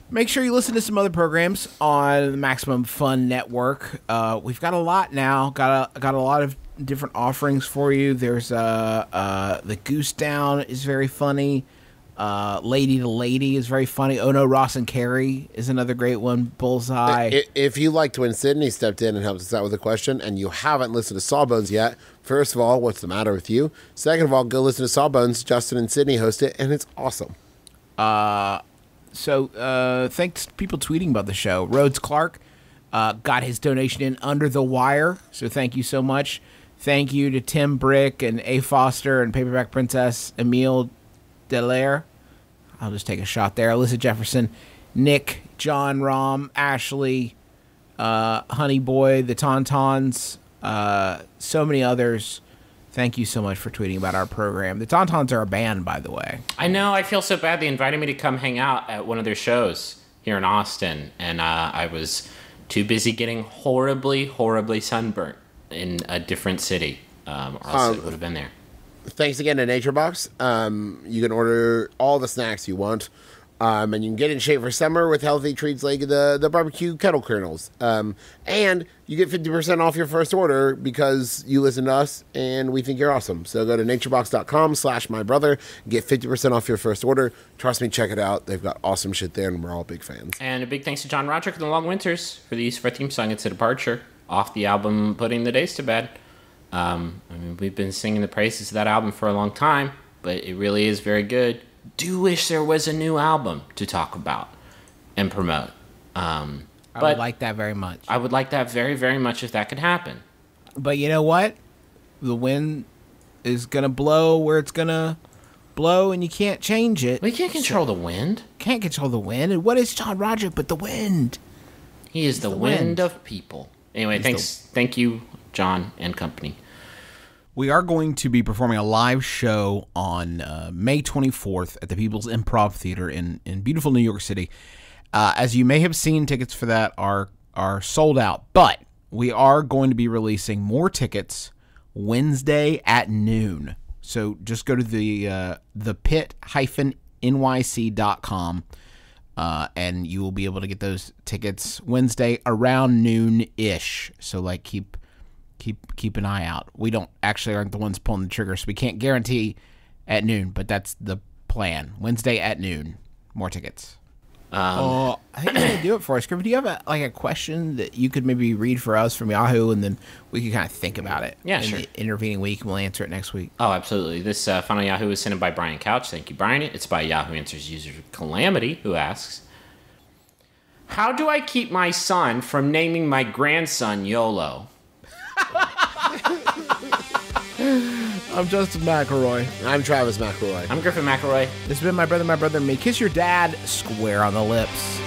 Make sure you listen to some other programs on the Maximum Fun Network. We've got a lot now. Got a lot of different offerings for you. There's the Goose Down is very funny. Lady to Lady is very funny. Oh No, Ross and Carrie is another great one. Bullseye. If you liked when Sydney stepped in and helped us out with a question, and you haven't listened to Sawbones yet, first of all, what's the matter with you? Second of all, go listen to Sawbones. Justin and Sydney host it, and it's awesome. So thanks to people tweeting about the show. Rhodes Clark got his donation in under the wire, so thank you so much. Thank you to Tim Brick and A. Foster and Paperback Princess Emile Delaire. I'll just take a shot there. Alyssa Jefferson, Nick, John Rom, Ashley, Honey Boy, the Tauntauns, so many others. Thank you so much for tweeting about our program. The Tauntauns are a band, by the way. I know. I feel so bad. They invited me to come hang out at one of their shows here in Austin, and I was too busy getting horribly sunburnt in a different city, or else it would have been there. Thanks again to NatureBox. You can order all the snacks you want, and you can get in shape for summer with healthy treats like the barbecue kettle kernels. And you get 50% off your first order because you listen to us and we think you're awesome. So go to naturebox.com/mybrother, get 50% off your first order. Trust me, check it out. They've got awesome shit there, and we're all big fans. And a big thanks to John Roderick and the Long Winters for the use of our theme song. It's a departure off the album Putting the Days to Bed. I mean, we've been singing the praises of that album for a long time, but it really is very good. Do wish there was a new album to talk about and promote. I would like that very much. I would like that very, very much if that could happen. But you know what? The wind is going to blow where it's going to blow, and you can't change it. We can't control the wind. Can't control the wind. And what is John Roderick but the wind? He is the wind of people. Anyway, thank you, John and company. We are going to be performing a live show on May 24th at the People's Improv Theater in beautiful New York City. As you may have seen, tickets for that are sold out, but we are going to be releasing more tickets Wednesday at noon. So just go to the pit-nyc.com and you will be able to get those tickets Wednesday around noon-ish. So like keep an eye out. We aren't the ones pulling the trigger, so we can't guarantee at noon, but that's the plan. Wednesday at noon. More tickets. I think you're going to do it for us. Griffin, do you have a question that you could maybe read for us from Yahoo, and then we could kind of think about it? Yeah, in sure. The intervening week, and we'll answer it next week. Oh, absolutely. This final Yahoo is sent in by Brian Couch. Thank you, Brian. It's by Yahoo Answers user Calamity, who asks, how do I keep my son from naming my grandson YOLO? I'm Justin McElroy. I'm Travis McElroy. I'm Griffin McElroy. This has been My Brother and Me. Kiss your dad square on the lips.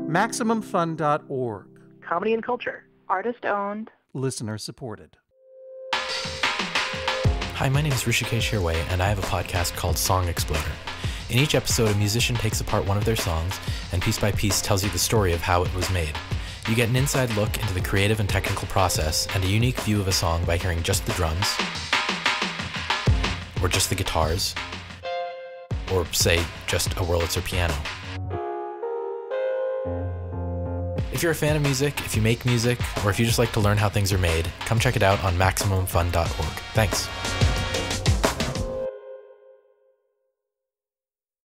MaximumFun.org. Comedy and culture. Artist owned. Listener supported. Hi, my name is Rishikesh Hirway, and I have a podcast called Song Exploder. In each episode, a musician takes apart one of their songs and piece by piece tells you the story of how it was made. You get an inside look into the creative and technical process and a unique view of a song by hearing just the drums, or just the guitars, or say just a Wurlitzer piano. If you're a fan of music, if you make music, or if you just like to learn how things are made, come check it out on MaximumFun.org. Thanks.